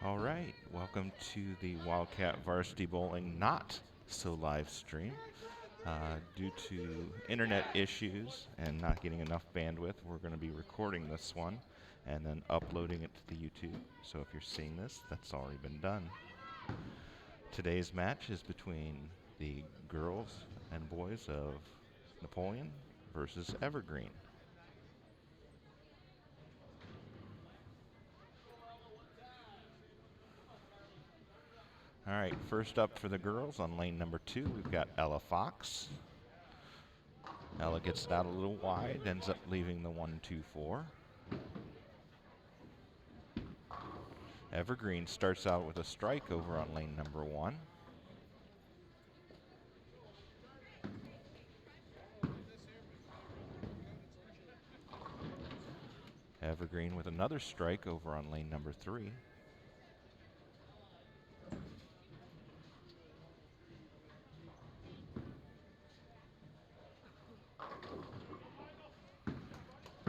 All right, welcome to the Wildcat Varsity Bowling Not So live stream. Due to internet issues and not getting enough bandwidth, we're going to be recording this one and then uploading it to the YouTube. So if you're seeing this, that's already been done. Today's match is between the girls and boys of Napoleon versus Evergreen. All right, first up for the girls on lane number 2, we've got Ella Fox. Ella gets it out a little wide, ends up leaving the 1-2-4. Evergreen starts out with a strike over on lane number 1. Evergreen with another strike over on lane number 3.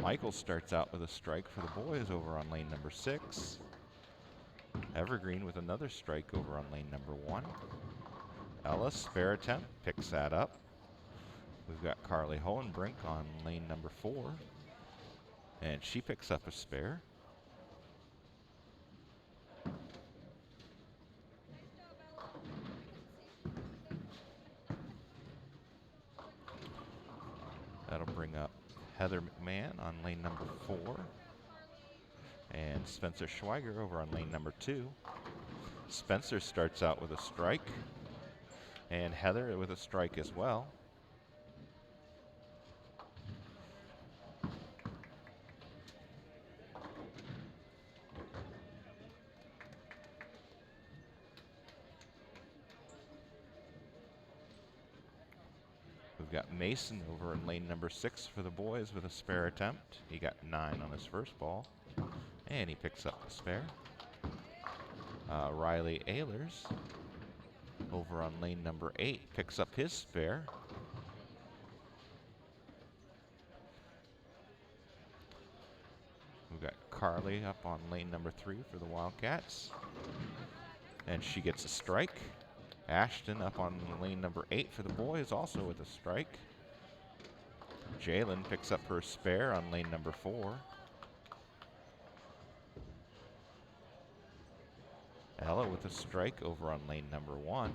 Michael starts out with a strike for the boys over on lane number 6. Evergreen with another strike over on lane number 1. Ella, spare attempt, picks that up. We've got Carly Hohenbrink on lane number 4. And she picks up a spare. That'll bring up Heather McMahon on lane number 4. And Spencer Schweiger over on lane number 2. Spencer starts out with a strike. And Heather with a strike as well. We've got Mason over in lane number 6 for the boys with a spare attempt. He got 9 on his first ball, and he picks up the spare. Riley Ehlers over on lane number 8 picks up his spare. We've got Carly up on lane number 3 for the Wildcats, and she gets a strike. Ashton up on lane number 8 for the boys, also with a strike. Jalen picks up her spare on lane number 4. Ella with a strike over on lane number 1.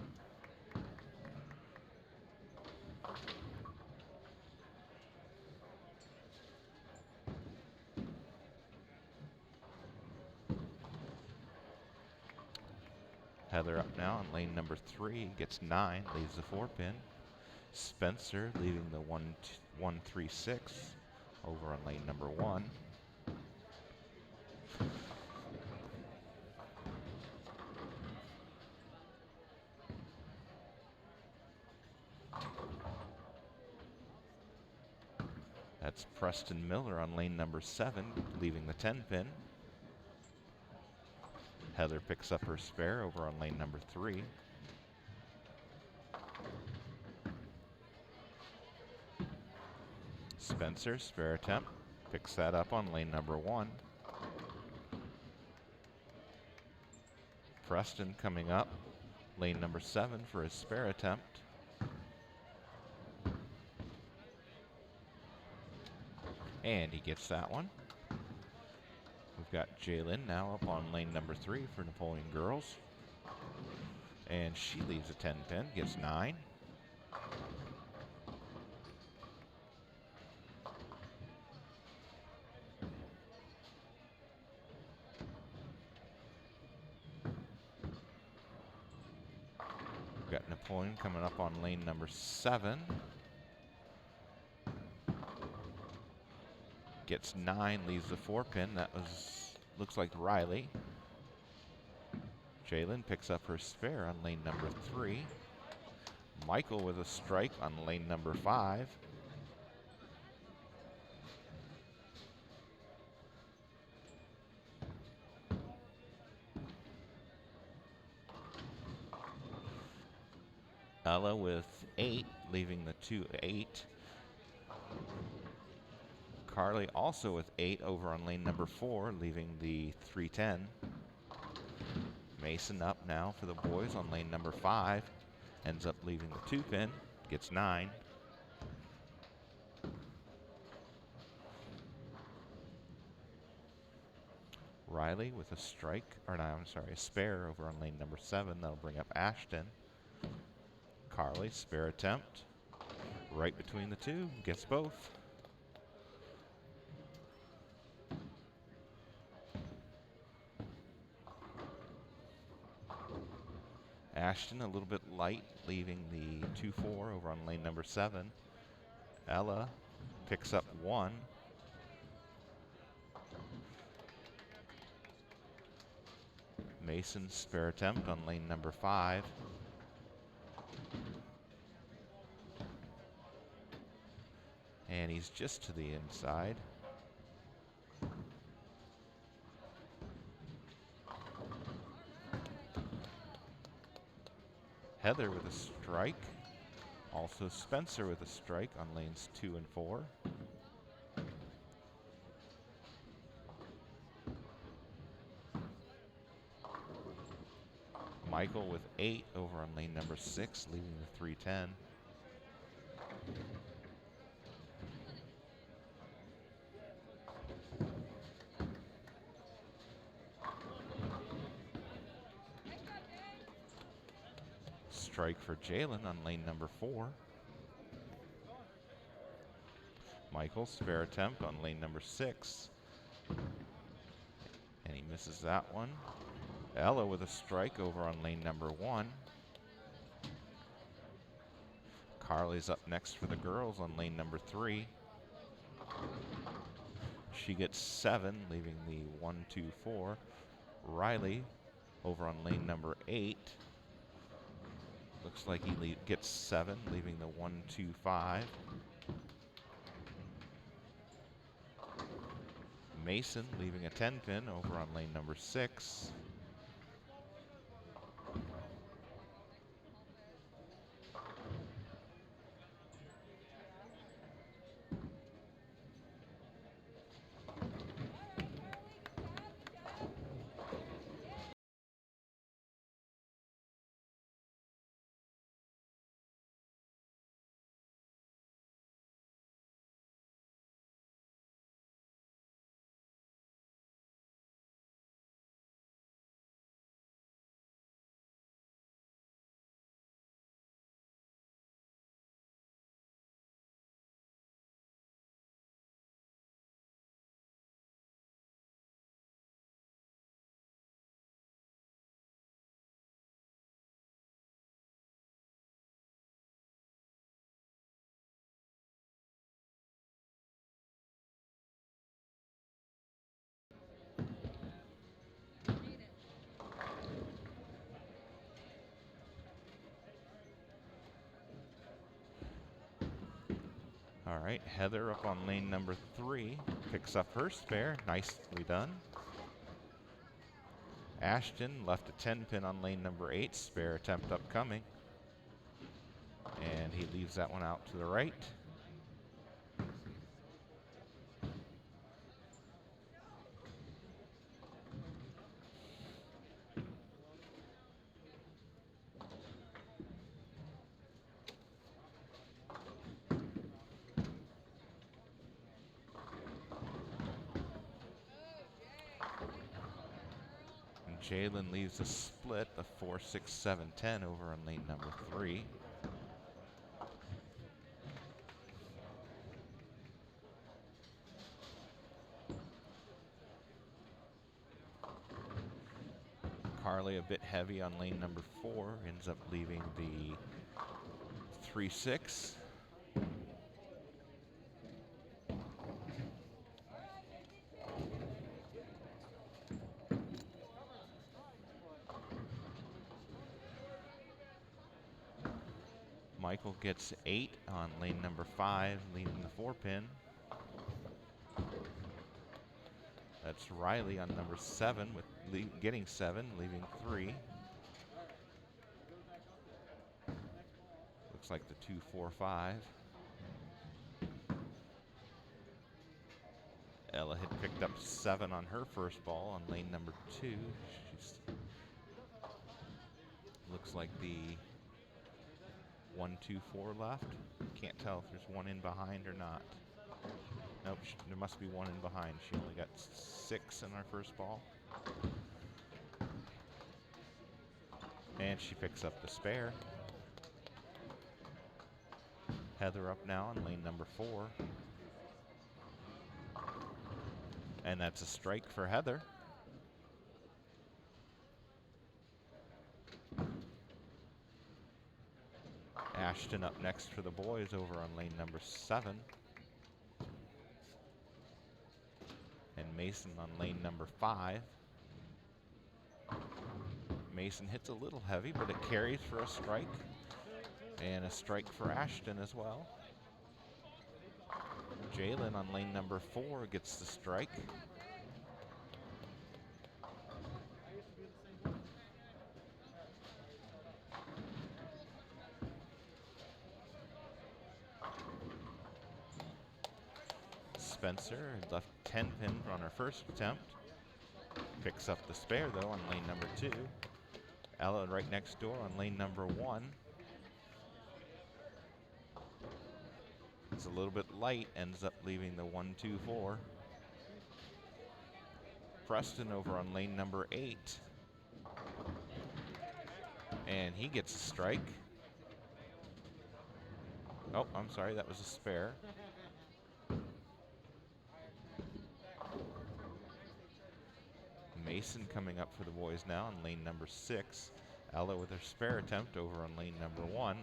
Heather up now on lane number 3, gets 9, leaves the 4-pin. Spencer leaving the 1-3-6 over on lane number 1. That's Preston Miller on lane number 7, leaving the 10-pin. Heather picks up her spare over on lane number 3. Spencer, spare attempt, picks that up on lane number 1. Preston coming up, lane number 7 for his spare attempt. And he gets that one. We've got Jalen now up on lane number 3 for Napoleon Girls. And she leaves a 10-pin, gets 9. We've got Napoleon coming up on lane number 7. Gets 9, leaves the 4-pin. That looks like Riley. Jalen picks up her spare on lane number 3. Michael with a strike on lane number 5. Ella with 8, leaving the 2-8. Carly also with 8 over on lane number 4, leaving the 3-10. Mason up now for the boys on lane number 5. Ends up leaving the 2-pin, gets 9. Riley with a strike, or no, I'm sorry, a spare over on lane number 7. That'll bring up Ashton. Carly, spare attempt. Right between the two, gets both. Ashton a little bit light, leaving the 2-4 over on lane number 7. Ella picks up 1. Mason spare attempt on lane number 5. And he's just to the inside. Heather with a strike. Also Spencer with a strike on lanes 2 and 4. Michael with 8 over on lane number 6, leaving the 310. Strike for Jalen on lane number 4. Michael, spare attempt on lane number 6. And he misses that one. Ella with a strike over on lane number 1. Carly's up next for the girls on lane number 3. She gets 7, leaving the 1-2-4. Riley over on lane number 8. Looks like he gets 7, leaving the 1-2-5. Mason leaving a 10-pin over on lane number 6. All right, Heather up on lane number 3, picks up her spare, nicely done. Ashton left a 10-pin on lane number 8, spare attempt upcoming. And he leaves that one out to the right. Jalen leaves a split, a 4, 6, 7, 10 over on lane number 3. Carly a bit heavy on lane number 4, ends up leaving the 3, 6. Michael gets 8 on lane number 5, leaving the 4-pin. That's Riley on number 7 with getting 7, leaving 3. Looks like the 2, 4, 5. Ella had picked up 7 on her first ball on lane number 2. She's Looks like the 1, 2, 4 left. Can't tell if there's one in behind or not. Nope, there must be one in behind. She only got 6 in our first ball. And she picks up the spare. Heather up now on lane number 4. And that's a strike for Heather. Ashton up next for the boys over on lane number 7. And Mason on lane number 5. Mason hits a little heavy, but it carries for a strike. And a strike for Ashton as well. Jalen on lane number 4 gets the strike. Spencer left 10 pin on her first attempt. Picks up the spare though on lane number 2. Ella right next door on lane number 1. It's a little bit light, ends up leaving the 1, 2, 4. Preston over on lane number 8. And he gets a strike. Oh, I'm sorry, that was a spare. Mason coming up for the boys now on lane number 6. Ella with her spare attempt over on lane number 1.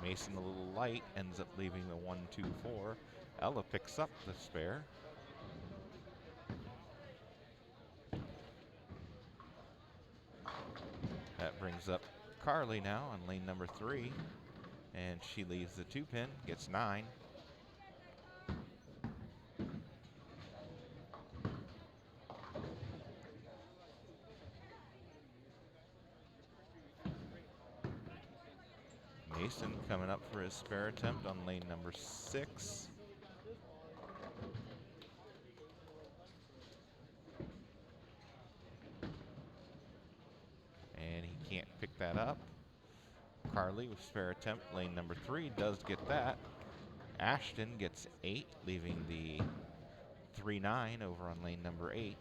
Mason a little light, ends up leaving the 1, 2, 4. Ella picks up the spare. That brings up Carly now on lane number 3. And she leaves the 2 pin, gets 9. Mason coming up for his spare attempt on lane number 6. And he can't pick that up. Carly with spare attempt, lane number 3, does get that. Ashton gets 8, leaving the 3-9 over on lane number 8.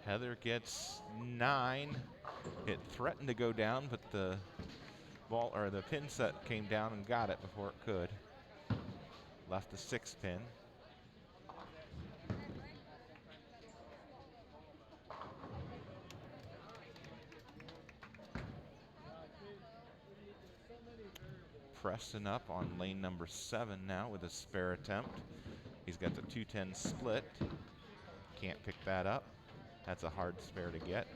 Heather gets 9. It threatened to go down, but the ball or the pin set came down and got it before it could. Left the 6 pin. Preston up on lane number 7 now with a spare attempt. He's got the 210 split. Can't pick that up. That's a hard spare to get.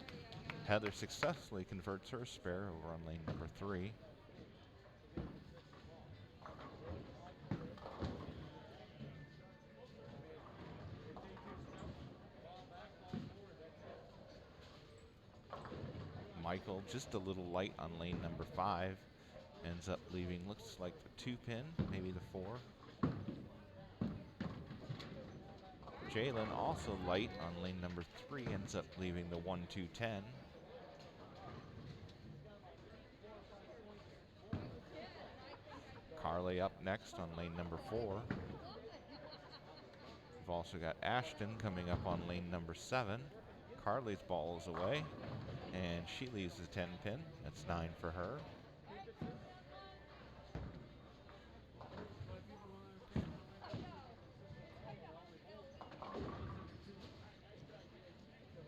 Heather successfully converts her spare over on lane number 3. Michael just a little light on lane number 5. Ends up leaving, looks like the 2 pin, maybe the 4. Jalen also light on lane number 3, ends up leaving the 1, 2, 10. Carly up next on lane number 4. We've also got Ashton coming up on lane number 7. Carly's ball is away, and she leaves the 10 pin. That's 9 for her.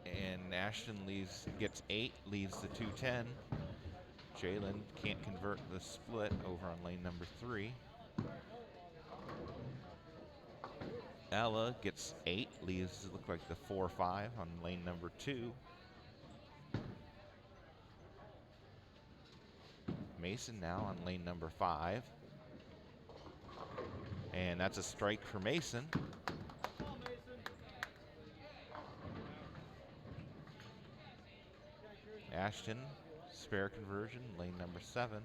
And Ashton gets 8, leaves the 210. Jalen can't convert the split over on lane number 3. Ella gets 8, leaves look like the 4-5 on lane number 2. Mason now on lane number 5. And that's a strike for Mason. Ashton, spare conversion, lane number 7.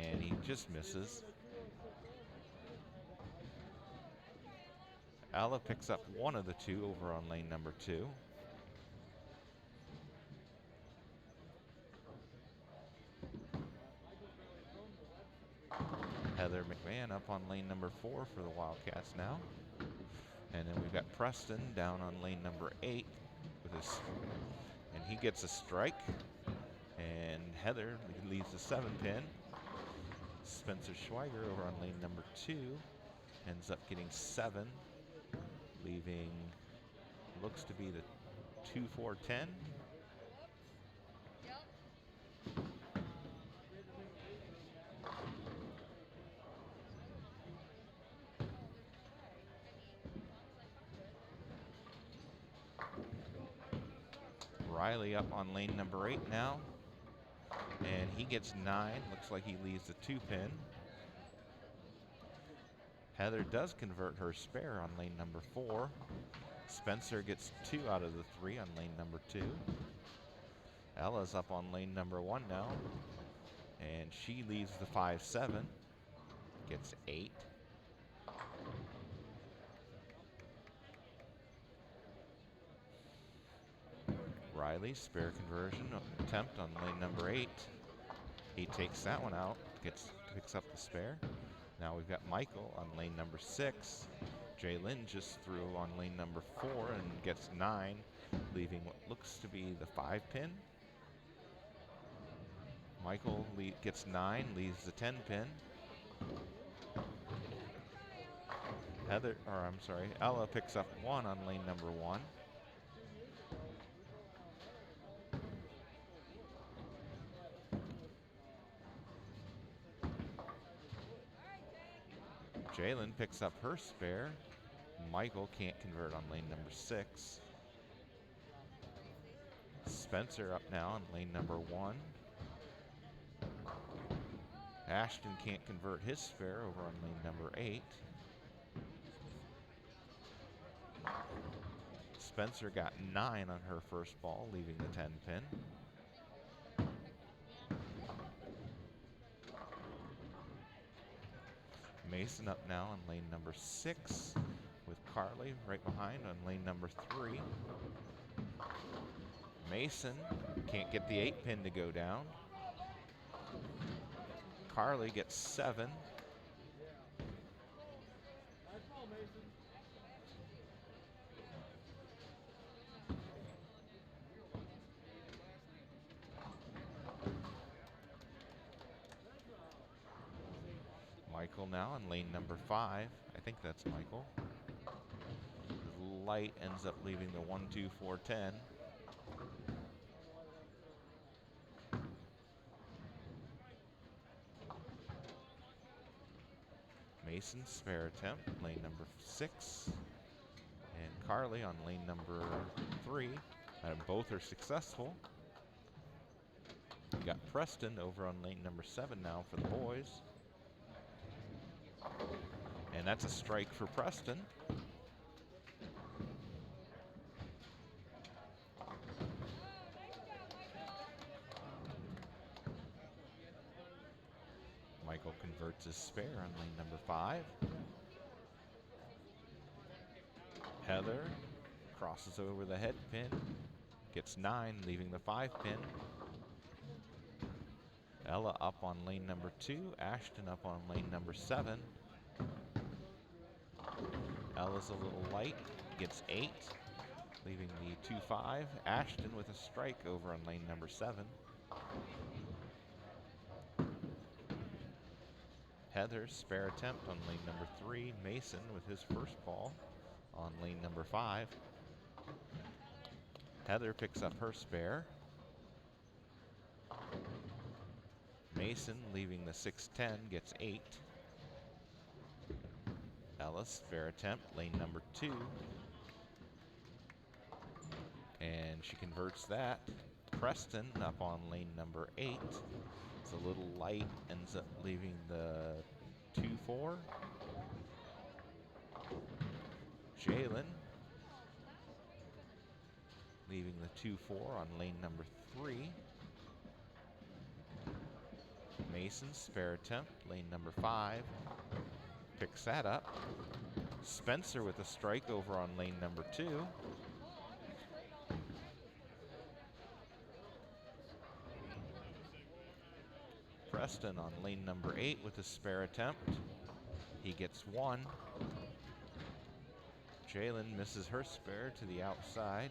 And he just misses. Ella picks up one of the two over on lane number 2. Heather McMahon up on lane number 4 for the Wildcats now. And then we've got Preston down on lane number 8 with his, and he gets a strike. And Heather leaves the 7-pin. Spencer Schweiger over on lane number 2 ends up getting 7, leaving looks to be the 2-4-10. Riley up on lane number 8 now. And he gets 9. Looks like he leaves the 2-pin. Heather does convert her spare on lane number 4. Spencer gets 2 out of the 3 on lane number 2. Ella's up on lane number 1 now. And she leaves the 5-7. Gets 8. Riley, spare conversion attempt on lane number 8. He takes that one out, picks up the spare. Now we've got Michael on lane number 6. Jalen just threw on lane number 4 and gets 9, leaving what looks to be the 5-pin. Michael gets 9, leaves the 10-pin. Ella picks up 1 on lane number 1. Jalen picks up her spare. Michael can't convert on lane number 6. Spencer up now on lane number 1. Ashton can't convert his spare over on lane number 8. Spencer got 9 on her first ball, leaving the 10-pin. Mason up now on lane number 6 with Carly right behind on lane number 3. Mason can't get the 8-pin to go down. Carly gets 7. Michael now on lane number 5. I think that's Michael. Light ends up leaving the 1-2-4-10. Mason spare attempt, lane number 6. And Carly on lane number 3. Both are successful. We got Preston over on lane number 7 now for the boys. And that's a strike for Preston. Michael converts his spare on lane number 5. Heather crosses over the head pin, gets 9, leaving the 5-pin. Ella up on lane number 2, Ashton up on lane number 7. Ella's a little light, gets 8, leaving the 2-5. Ashton with a strike over on lane number 7. Heather spare attempt on lane number 3. Mason with his first ball on lane number 5. Heather picks up her spare. Mason leaving the 6-10 gets 8. Ellis spare attempt, lane number 2. And she converts that. Preston up on lane number 8. It's a little light, ends up leaving the 2-4. Jalen leaving the 2-4 on lane number 3. Mason, spare attempt, lane number 5. Picks that up. Spencer with a strike over on lane number 2. Preston on lane number 8 with a spare attempt. He gets 1. Jalen misses her spare to the outside.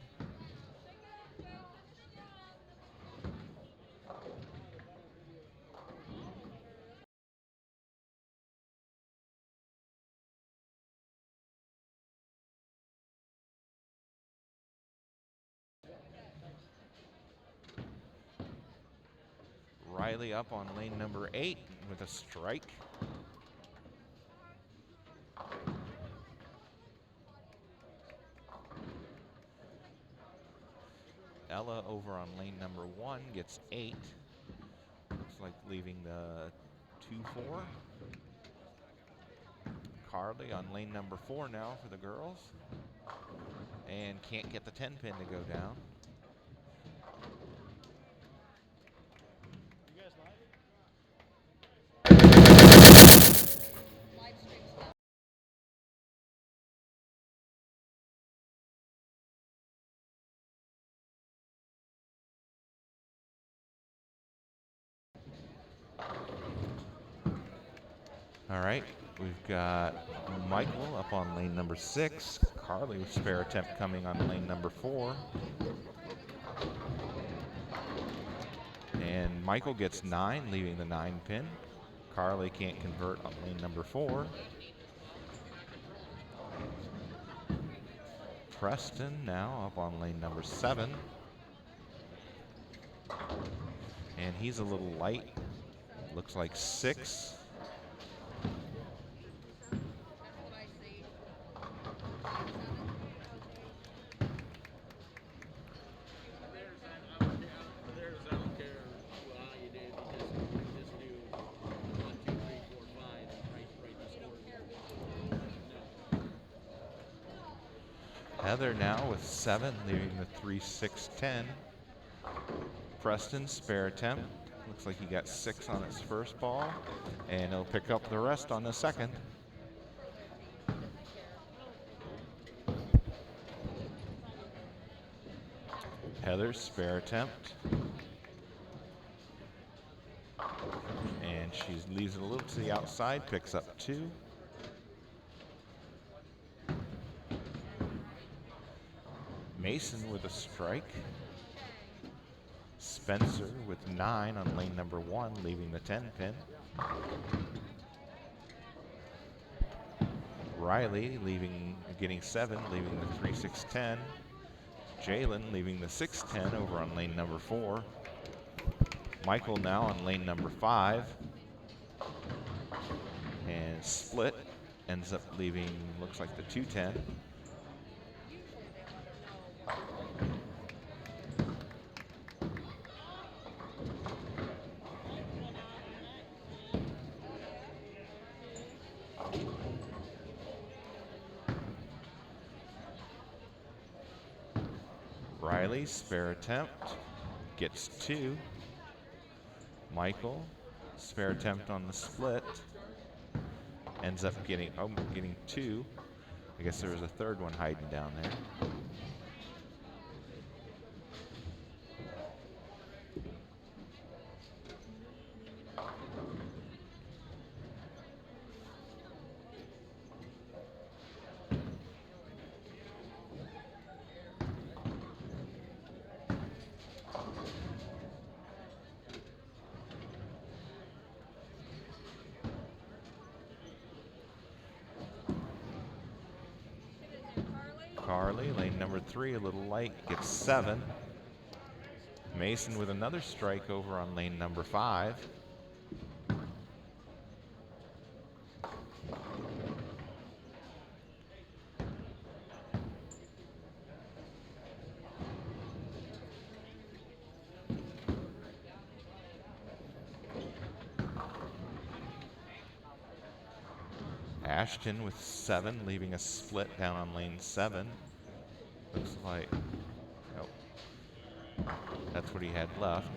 Riley up on lane number 8 with a strike. Ella over on lane number 1 gets 8. Looks like leaving the 2-4. Carly on lane number 4 now for the girls. And can't get the 10 pin to go down. All right, we've got Michael up on lane number 6. Carly with spare attempt coming on lane number 4. And Michael gets 9, leaving the 9 pin. Carly can't convert on lane number 4. Preston now up on lane number 7. And he's a little light. Looks like 6. Heather now with 7, leaving the 3-6-10. Preston, spare attempt. Looks like he got 6 on his first ball, and he'll pick up the rest on the second. Heather, spare attempt. And she leaves it a little to the outside, picks up 2. Mason with a strike. Spencer with 9 on lane number 1, leaving the 10 pin. Riley getting 7, leaving the 3-6-10. Jalen leaving the 6-10 over on lane number 4. Michael now on lane number 5. And split ends up leaving, looks like the 2-10. Riley, spare attempt, gets 2. Michael, spare attempt on the split, ends up getting 2. I guess there was a third one hiding down there. Carly, lane number 3, a little light, gets 7. Mason with another strike over on lane number 5. Ashton with 7, leaving a split down on lane 7. Looks like, oh, that's what he had left.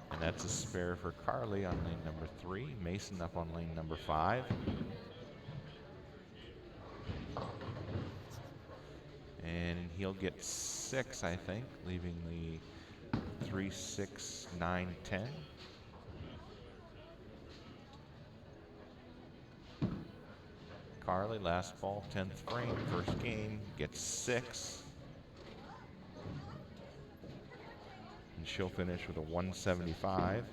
And that's a spare for Carly on lane number 3. Mason up on lane number 5. And he'll get 6, I think, leaving the 3, 6, 9, 10. Carly, last ball, 10th frame, first game, gets 6. And she'll finish with a 175.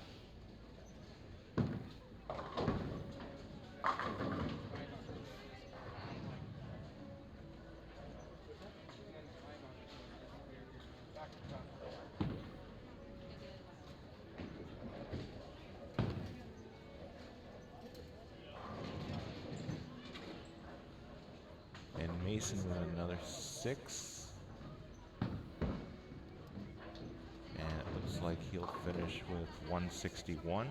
And Mason with another 6. And it looks like he'll finish with 161.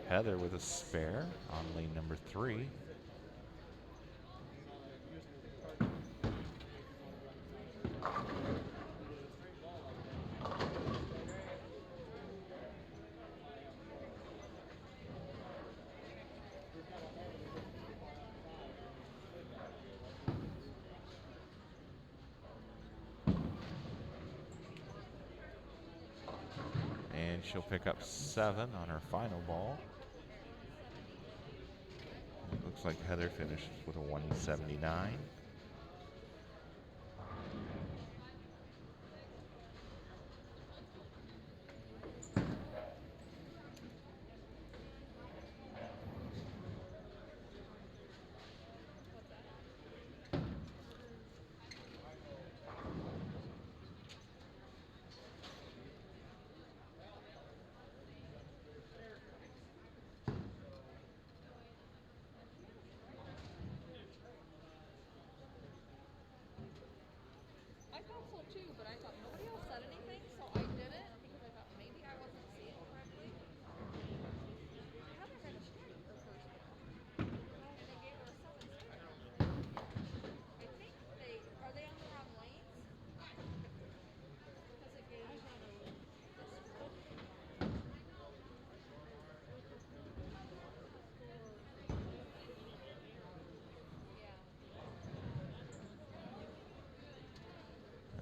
Heather with a spare on lane number 3. And she'll pick up 7 on her final ball. It looks like Heather finishes with a 179.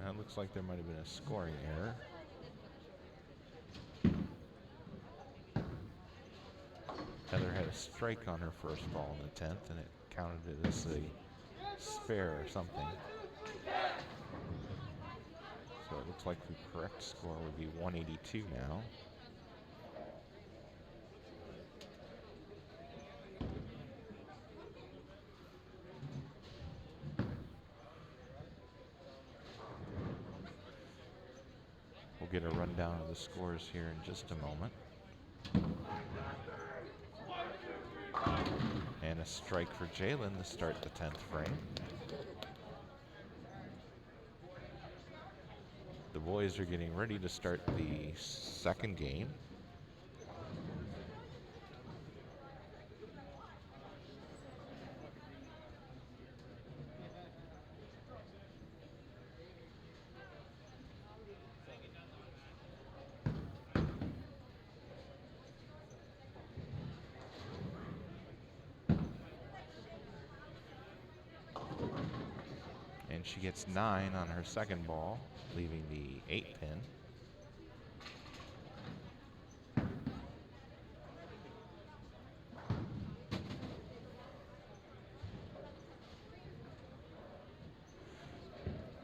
It looks like there might have been a scoring error. Heather had a strike on her first ball in the 10th, and it counted it as a spare or something. So it looks like the correct score would be 182 now. We'll get a rundown of the scores here in just a moment. And a strike for Jalen to start the 10th frame. The boys are getting ready to start the second game. And she gets 9 on her second ball, leaving the 8 pin.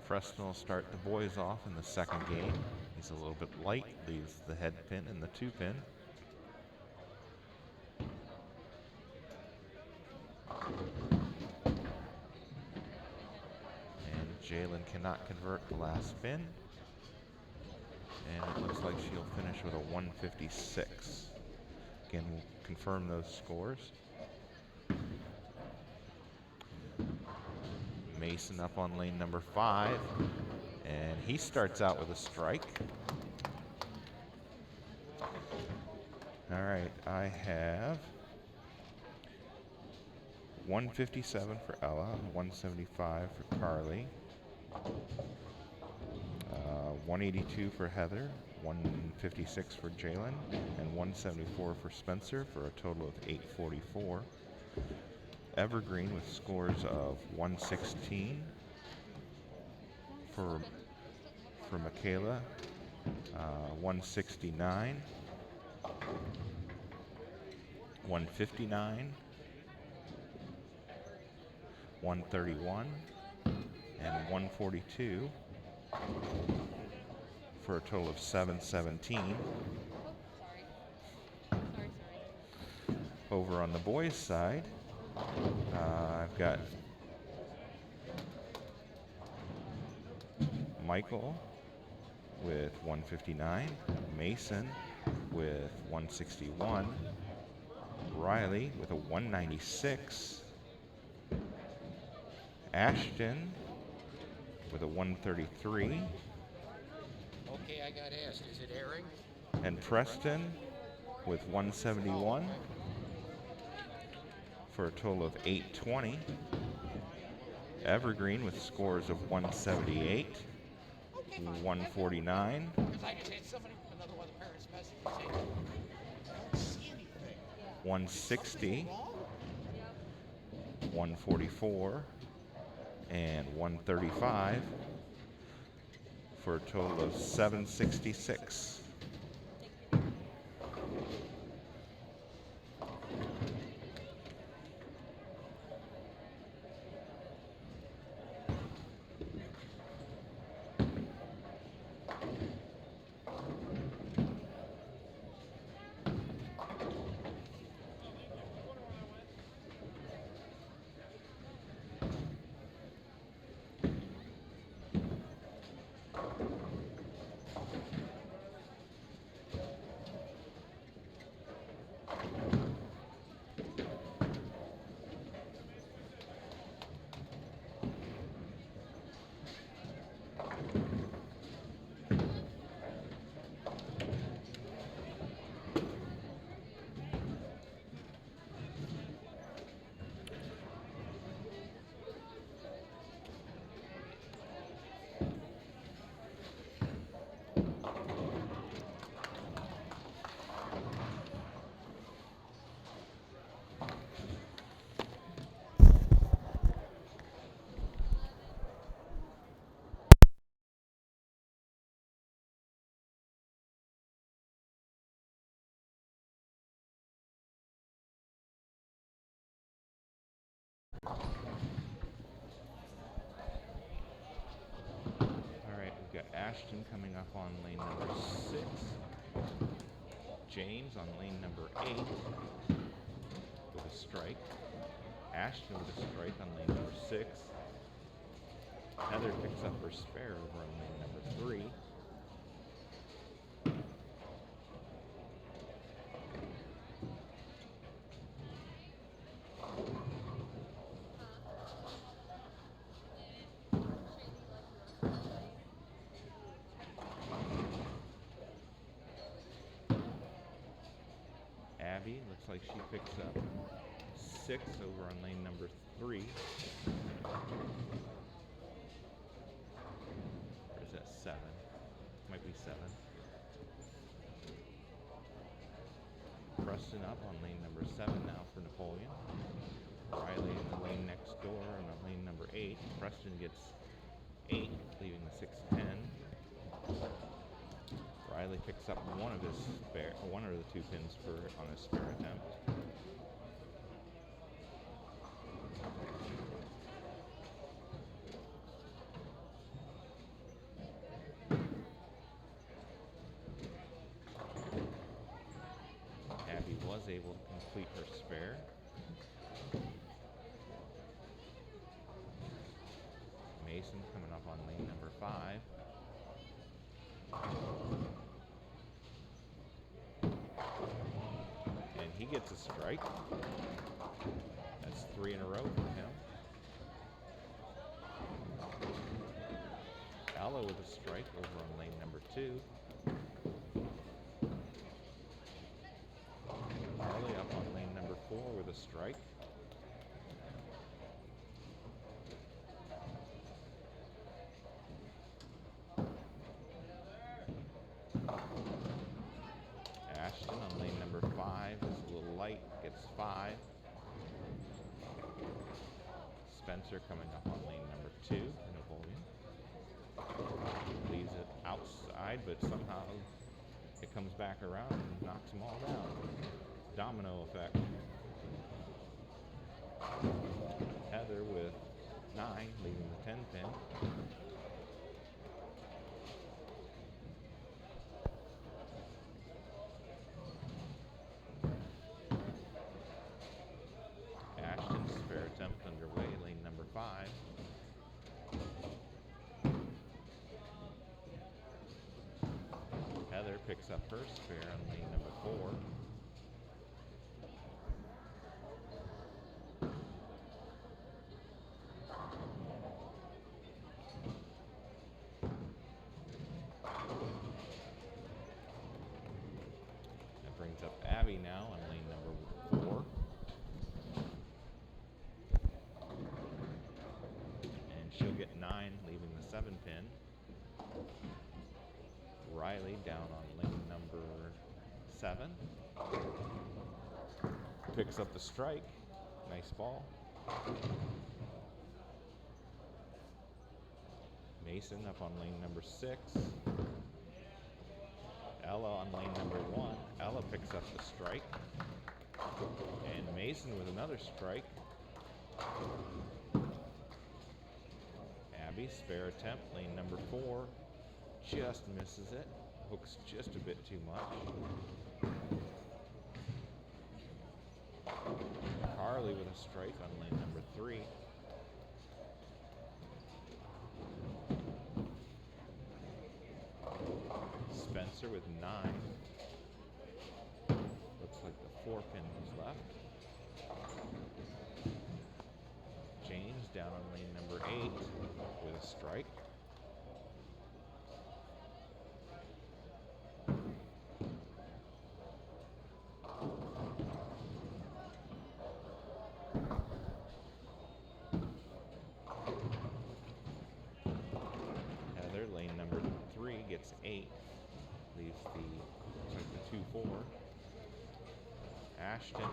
Preston will start the boys off in the second game. He's a little bit light, leaves the head pin and the 2 pin. And Jalen cannot convert the last pin. And it looks like she'll finish with a 156. Again, we'll confirm those scores. Mason up on lane number 5, and he starts out with a strike. All right, I have 157 for Ella, 175 for Carly, 182 for Heather, 156 for Jalen, and 174 for Spencer for a total of 844. Evergreen with scores of 116 for Michaela, 169, 159, 131, and 142 for a total of 717. Over on the boys' side, I've got Michael with 159, Mason with 161, Riley with a 196, Ashton with a 133. Okay, I got asked, is it airing? And Preston with 171 for a total of 820. Evergreen with scores of 178, 149, Because I just had somebody, another one of the parents message me saying, I don't see anything. 160, 144, and 135 for a total of 766. Alright, we've got Ashton coming up on lane number 6. James on lane number 8 with a strike. Ashton with a strike on lane number 6. Heather picks up her spare over on lane number 3. Abby looks like she picks up 6 over on lane number 3. Or is that 7? Might be 7. Preston up on lane number 7 now for Napoleon. Riley in the lane next door on lane number 8. Preston gets 8, leaving the 6-10. Riley picks up one of the 2 pins on his spare attempt. Abby was able to complete her spare. Mason coming up on lane number 5. gets a strike. That's 3 in a row for him. Ella with a strike over on lane number 2. Harley up on lane number 4 with a strike. Ashton on lane number 5 is a little light, gets 5. Spencer coming up on lane number 2, Napoleon. Leaves it outside, but somehow it comes back around and knocks them all down. Domino effect. Heather with 9, leaving the 10 pin. Ashton's spare attempt underway, lane number 5. Heather picks up her spare on lane number 4. That brings up Abby now on lane number 4. And she'll get 9, leaving the 7 pin. Riley down on lane number 7. Picks up the strike. Nice ball. Mason up on lane number 6. Ella on lane number 1. Ella picks up the strike. And Mason with another strike. Abby, spare attempt, lane number 4. Just misses it. Hooks just a bit too much. Carly with a strike on lane number 3. Spencer with 9. Looks like the 4 pin was left. James down on lane number 8 with a strike. Heather, lane number 3, gets 8. Leaves the, looks like the 2-4. Ashton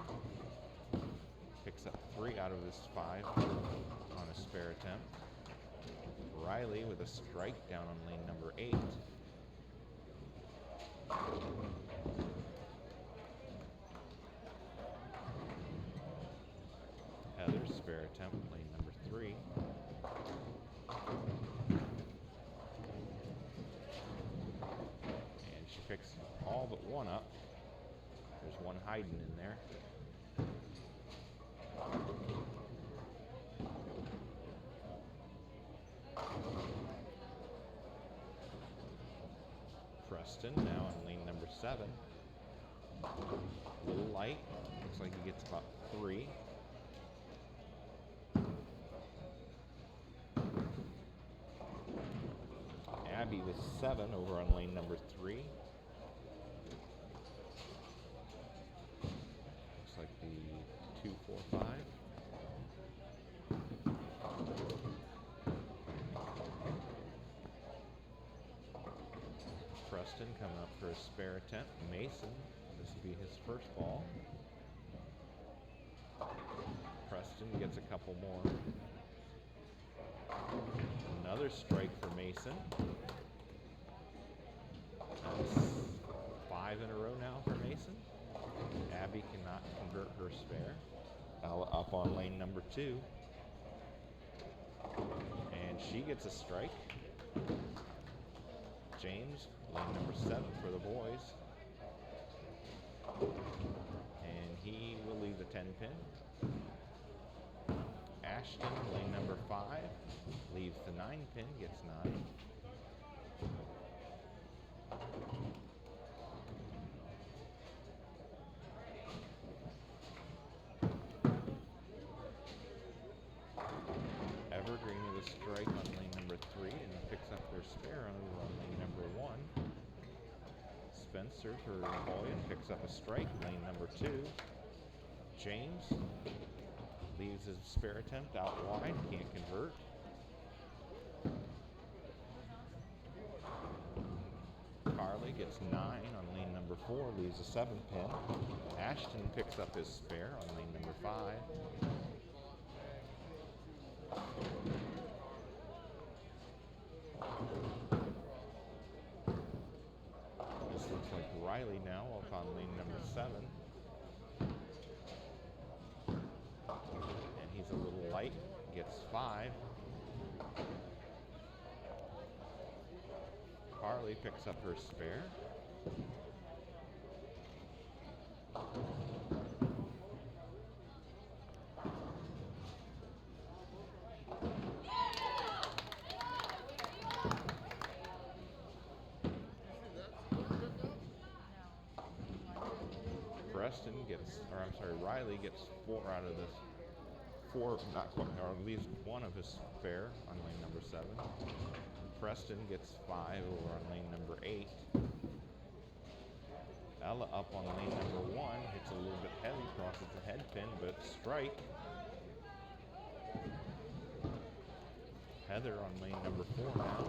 picks up 3 out of his 5 on a spare attempt. Riley with a strike down on lane number 8. Heather, spare attempt, lane number 3. And she picks all but 1 up. There's 1 hiding in there. Preston now on lane number 7. A little light. Looks like he gets about 3. Abby with 7 over on lane number 3. Looks like the 2-4-5. Preston coming up for a spare attempt. Mason, this will be his first ball. Preston gets a couple more. Another strike for Mason. That's 5 in a row now for Mason. Abby cannot convert her spare. Ella up on lane number 2. And she gets a strike. James, lane number 7 for the boys. And he will leave the 10 pin. Ashton, lane number 5, leaves the 9 pin, gets 9. strike on lane number 3 and picks up their spare over on lane number 1. Spencer for Napoleon picks up a strike, lane number 2. James leaves his spare attempt out wide, can't convert. Carly gets 9 on lane number 4, leaves a 7 pin. Ashton picks up his spare on lane number 5. This looks like Riley now up on lane number 7. And he's a little light, gets 5. Carly picks up her spare. Riley gets 4 out of this. 4, not quite, or leaves 1 of his spare on lane number 7. Preston gets 5 over on lane number 8. Ella up on lane number 1, hits a little bit heavy, crosses the head pin, but strike. Heather on lane number 4 now.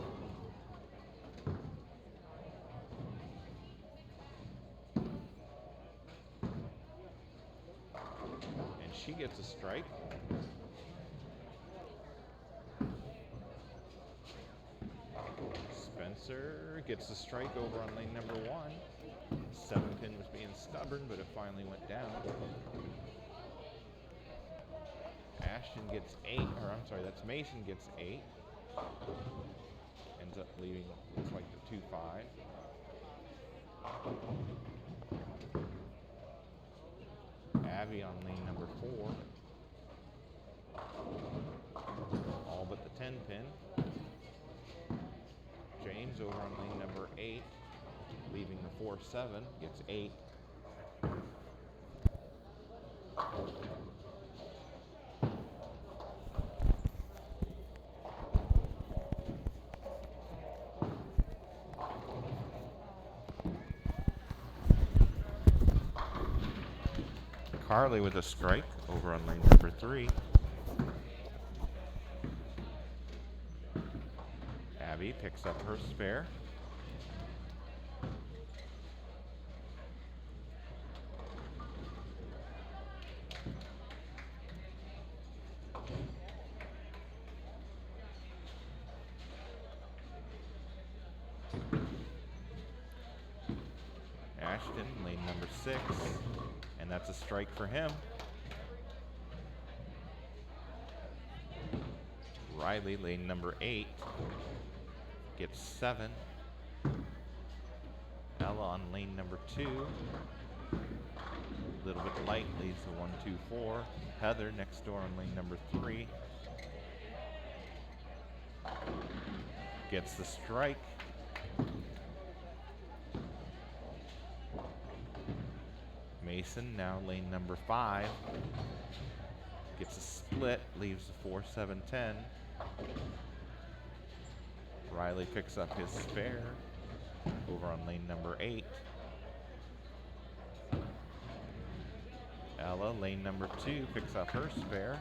And she gets a strike. Spencer gets a strike over on lane number 1. 7 pin was being stubborn, but it finally went down. Ashton gets 8, or I'm sorry, that's Mason gets 8. Ends up leaving, looks like the 2-5. Abby on lane number 4. All but the 10 pin. James over on lane number 8, leaving the 4-7, gets 8. Carly with a strike over on lane number 3. Abby picks up her spare. Ashton, lane number 6, and that's a strike for him. Riley, lane number 8, gets 7. Ella on lane number 2, a little bit light, leaves a 1-2-4. Heather next door on lane number 3, gets the strike. Mason, now lane number 5, gets a split, leaves a 4-7-10. Riley picks up his spare over on lane number 8. Ella, lane number 2, picks up her spare.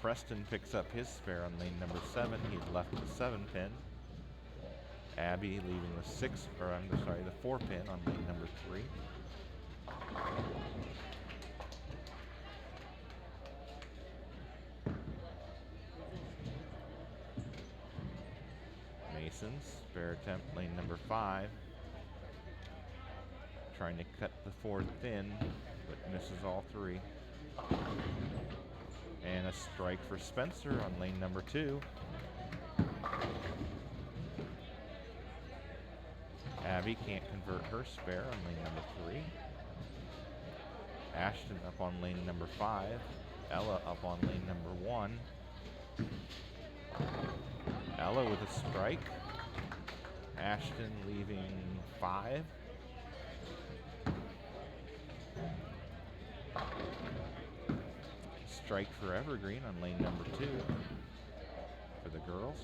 Preston picks up his spare on lane number 7. He's left the 7 pin. Abby leaving the 4 pin on lane number 3. Mason's spare attempt, lane number 5. Trying to cut the 4 thin, but misses all 3. And a strike for Spencer on lane number 2. Abby can't convert her spare on lane number 3. Ashton up on lane number 5. Ella up on lane number 1. Ella with a strike. Ashton leaving 5. strike for Evergreen on lane number 2 for the girls.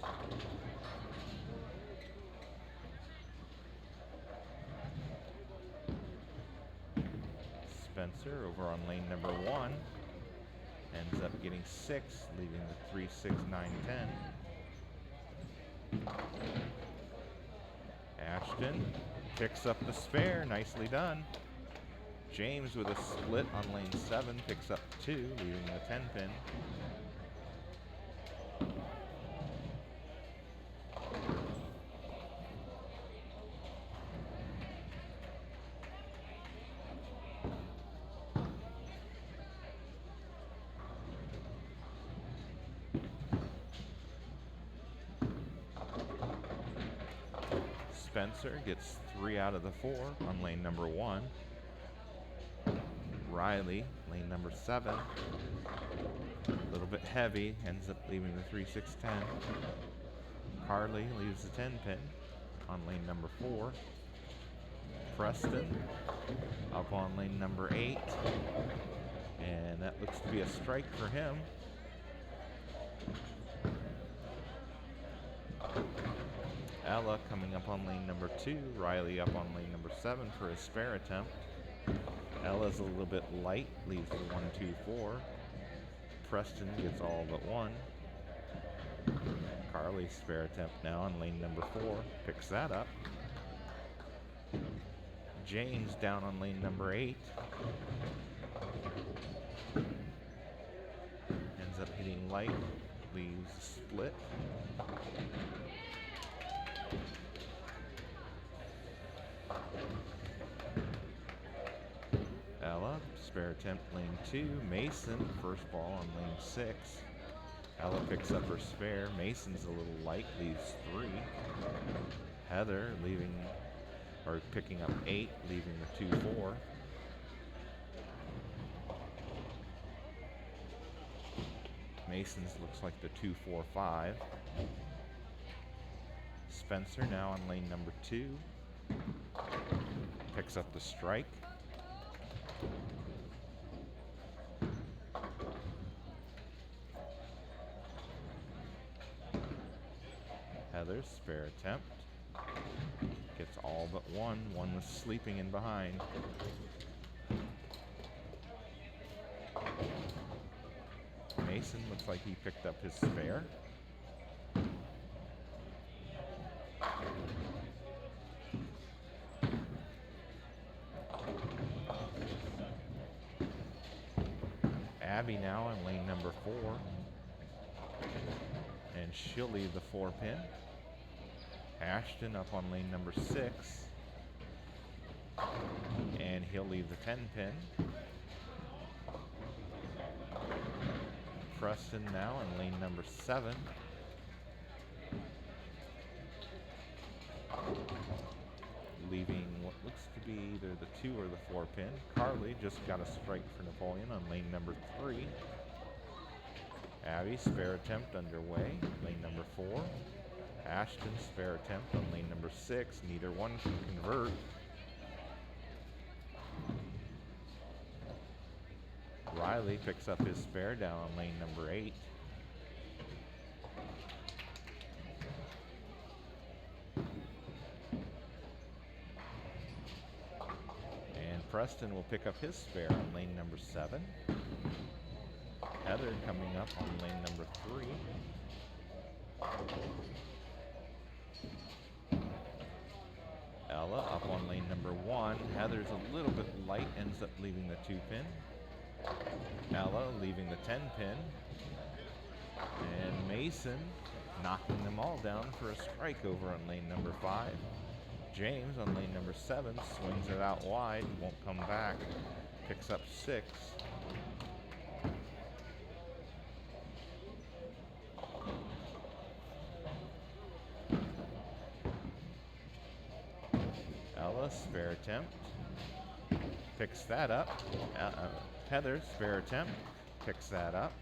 Spencer over on lane number 1 ends up getting 6, leaving the 3, 6, 9, 10. Ashton picks up the spare, nicely done. James with a split on lane 7 picks up 2, leaving the 10 pin. Spencer gets 3 out of the 4 on lane number 1. Riley, lane number 7. A little bit heavy, ends up leaving the 3, 6, 10. Carly leaves the 10 pin on lane number 4. Preston up on lane number 8. And that looks to be a strike for him. Ella coming up on lane number 2. Riley up on lane number 7 for his spare attempt. Ella's a little bit light, leaves the 1, 2, 4. Preston gets all but 1. Carly's spare attempt now on lane number 4, picks that up. James down on lane number 8. Ends up hitting light, leaves split. Ella, spare attempt lane 2. Mason, first ball on lane 6. Ella picks up her spare. Mason's a little light, leaves 3. Heather picking up 8, leaving the 2, 4. Mason's looks like the 2, 4, 5. Spencer now on lane number 2. Picks up the strike. Heather's spare attempt. Gets all but 1. One was sleeping in behind. Mason looks like he picked up his spare. Abby now on lane number 4. And she'll leave the 4 pin. Ashton up on lane number 6. And he'll leave the 10 pin. Preston now on lane number 7. Leaving what looks to be either the 2 or the 4 pin. Carly just got a strike for Napoleon on lane number 3. Abby, spare attempt underway, lane number 4. Ashton, spare attempt on lane number 6. Neither one can convert. Riley picks up his spare down on lane number 8. And Preston will pick up his spare on lane number 7. Heather coming up on lane number 3. Ella up on lane number 1. Heather's a little bit light, ends up leaving the 2 pin. Ella leaving the 10 pin. And Mason knocking them all down for a strike over on lane number 5. James on lane number 7 swings it out wide, won't come back, picks up 6. Ella, spare attempt, picks that up. Heather, spare attempt, picks that up.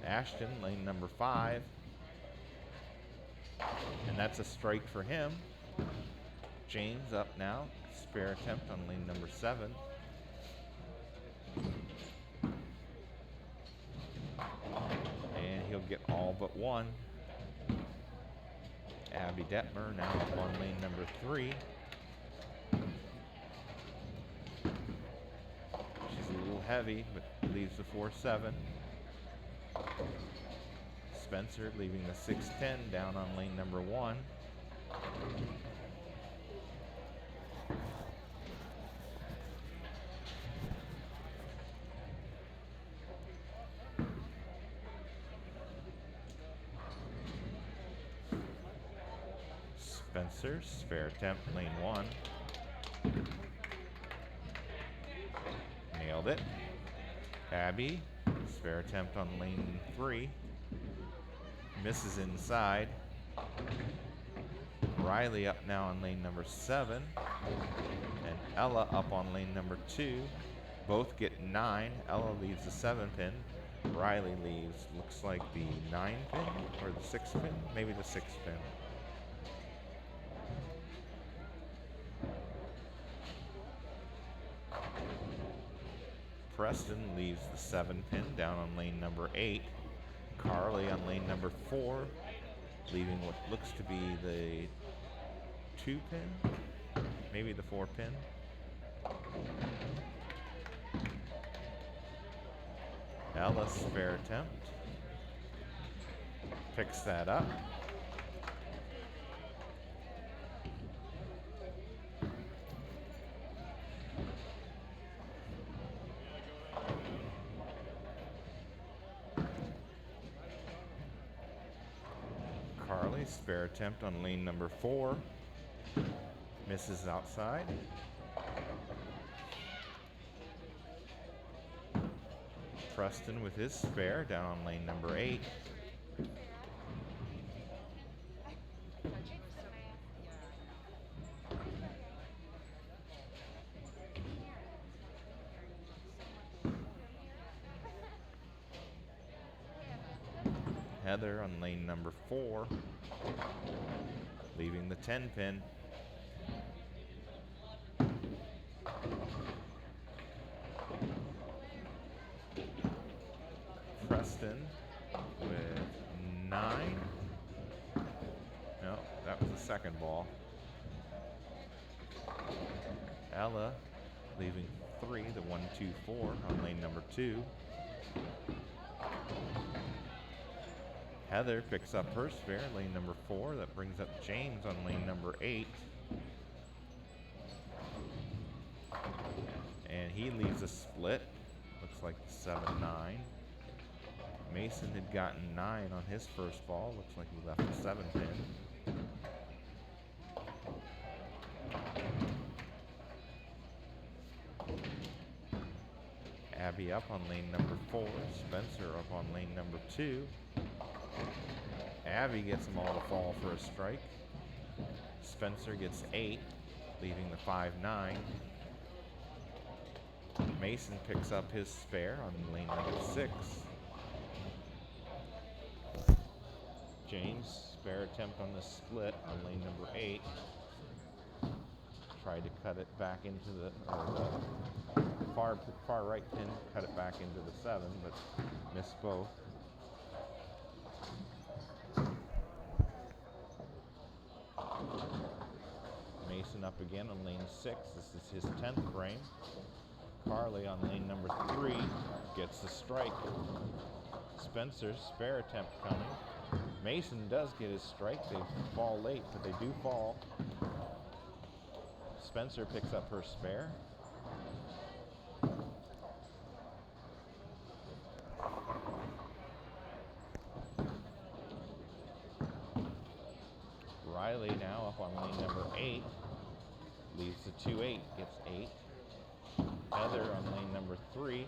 Ashton, lane number 5. And that's a strike for him. James up now, spare attempt on lane number 7. get all but one. Abby Detmer now up on lane number 3. She's a little heavy, but leaves the 4-7. Spencer leaving the 6-10 down on lane number 1. Spencer, spare attempt, lane 1. Nailed it. Abby, spare attempt on lane 3. Misses inside. Riley up now on lane number 7. And Ella up on lane number 2. Both get 9. Ella leaves the 7-pin. Riley leaves, looks like the 9-pin or the 6-pin, maybe the 6-pin. Preston leaves the 7-pin down on lane number 8. Carly on lane number 4, leaving what looks to be the 2-pin, maybe the 4-pin. Ella, spare attempt, picks that up. Carly, spare attempt on lane number 4, misses outside. Preston with his spare down on lane number 8. Heather on lane number 4, leaving the 10-pin. Preston with 9. No, that was the second ball. Ella leaving 3, the 1-2-4 on lane number 2. Heather picks up her spare, lane number 4. That brings up James on lane number 8. And he leaves a split. Looks like the 7-9. Mason had gotten 9 on his first ball. Looks like he left the 7-pin. Abby up on lane number 4. Spencer up on lane number 2. Abby gets them all to fall for a strike. Spencer gets 8, leaving the 5-9. Mason picks up his spare on lane number 6. James, spare attempt on the split on lane number 8. Tried to cut it back into the far right pin, cut it back into the 7, but missed both. Mason up again on lane 6. This is his 10th frame. Carly on lane number 3 gets the strike. Spencer's spare attempt coming. Mason does get his strike. They fall late, but they do fall. Spencer picks up her spare. Riley now up on lane number 8. Leaves the 2-8, gets 8. Heather on lane number 3.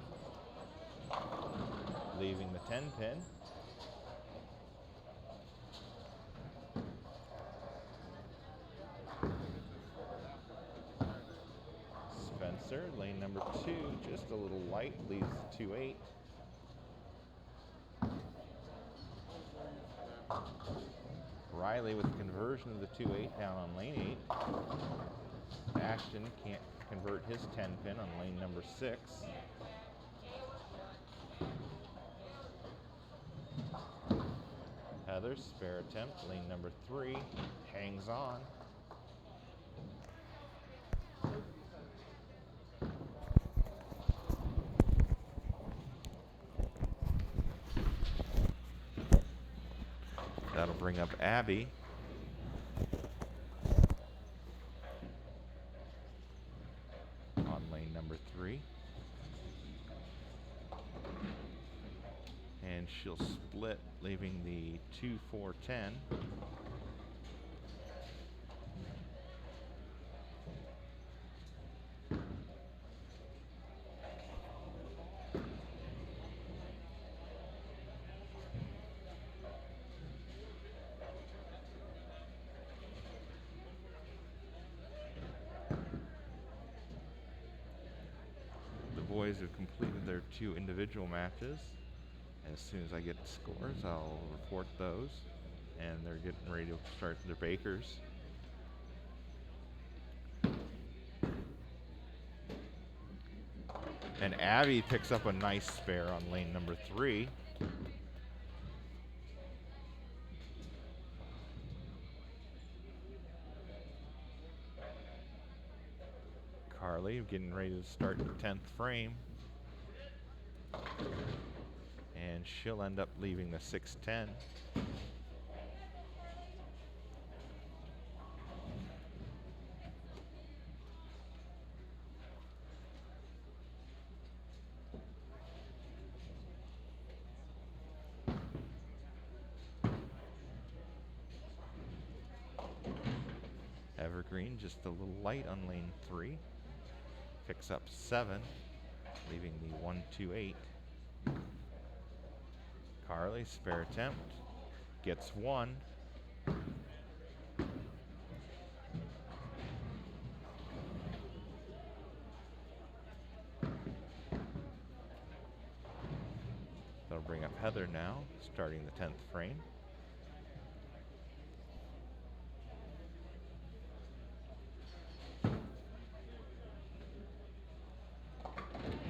Leaving the 10-pin. Spencer, lane number 2, just a little light, leaves the 2-8. Riley with conversion of the 2-8 down on lane 8. Ashton can't convert his 10-pin on lane number 6. Heather, spare attempt, lane number 3, hangs on. That'll bring up Abby. On lane number 3. And she'll split, leaving the 2-4-10. The boys have completed their 2 individual matches. As soon as I get scores, I'll report those. And they're getting ready to start their bakers. And Abby picks up a nice spare on lane number 3. Carly getting ready to start the 10th frame. And she'll end up leaving the 6-10. Evergreen just a little light on lane 3. Picks up 7, leaving the 1-2-8. Carly, spare attempt, gets 1. That'll bring up Heather now, starting the 10th frame.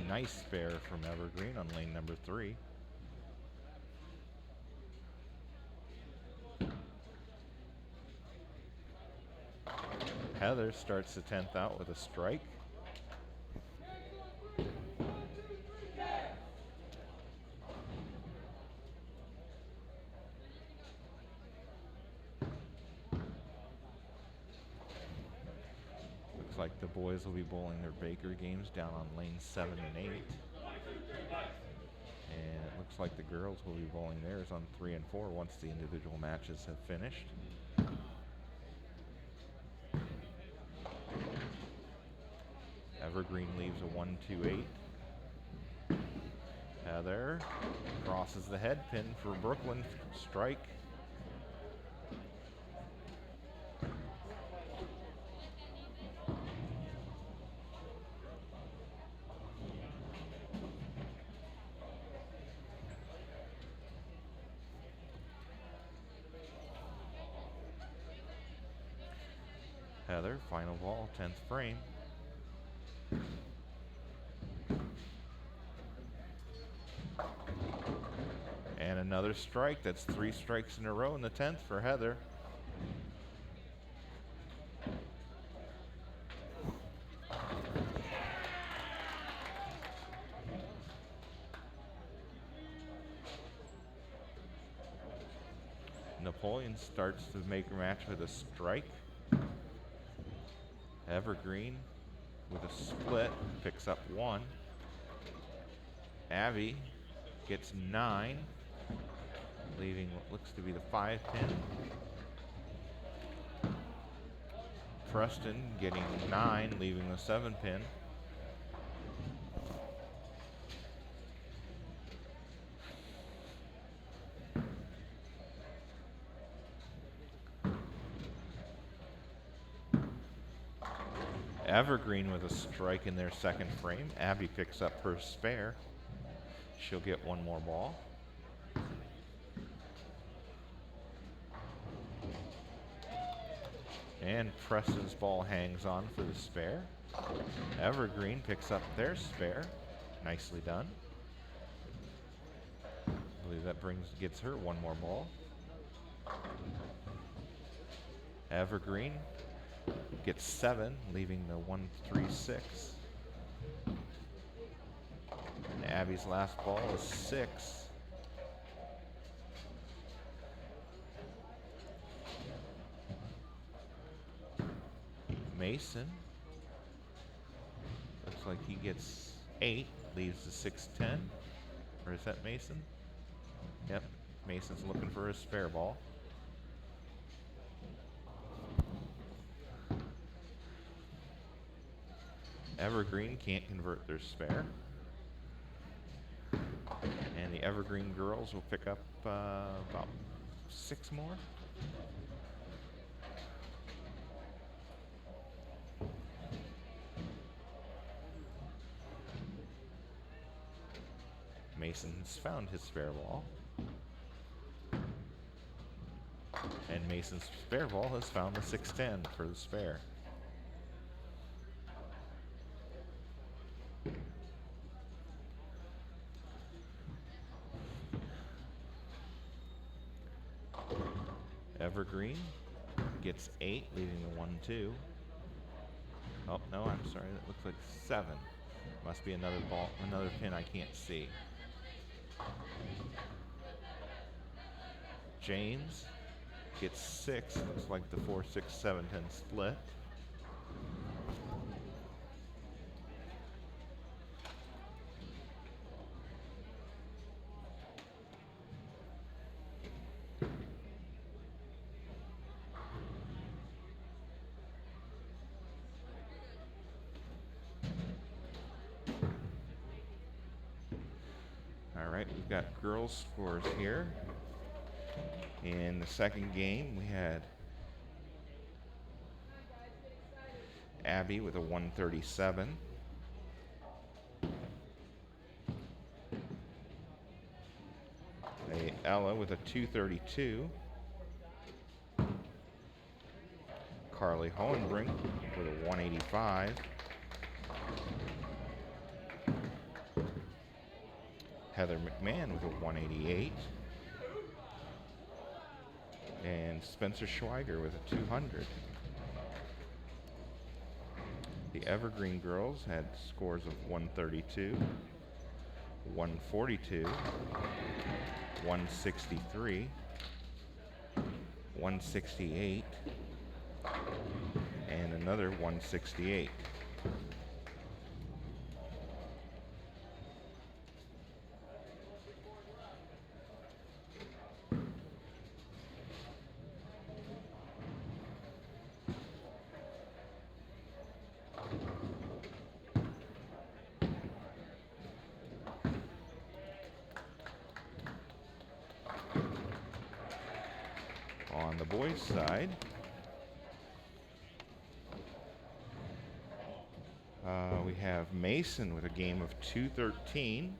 Nice spare from Evergreen on lane number 3. Heather starts the 10th out with a strike. Looks like the boys will be bowling their Baker games down on lanes 7 and 8. And it looks like the girls will be bowling theirs on 3 and 4 once the individual matches have finished. Evergreen leaves a 1-2-8. Heather crosses the head pin for Brooklyn strike. Heather, final ball, 10th frame. And another strike. That's 3 strikes in a row in the 10th for Heather. Napoleon starts the maker match with a strike. Evergreen with a split picks up 1. Abby gets 9, leaving what looks to be the 5 pin. Preston getting 9, leaving the 7 pin. Evergreen with a strike in their 2nd frame. Abby picks up her spare. She'll get 1 more ball. And Preston's ball hangs on for the spare. Evergreen picks up their spare. Nicely done. I believe that gets her 1 more ball. Evergreen gets 7, leaving the 136. And Abby's last ball is 6. Mason looks like he gets 8, leaves the 610. Or is that Mason? Yep, Mason's looking for his spare ball. Evergreen can't convert their spare. And the Evergreen girls will pick up about 6 more. Mason's found his spare ball. And Mason's spare ball has found the 610 for the spare. Evergreen gets 8, leaving the 1-2. Oh, no, I'm sorry. That looks like 7. Must be another ball, another pin I can't see. James gets 6. Looks like the 4, 6, 7, 10 split. All right, we've got girls' scores here. In the second game, we had Abby with a 137. Ella with a 232. Carly Hohenbrink with a 185. Heather McMahon with a 188. And Spencer Schweiger with a 200. The Evergreen girls had scores of 132, 142, 163, 168, and another 168. On the boys' side, we have Mason with a game of 213,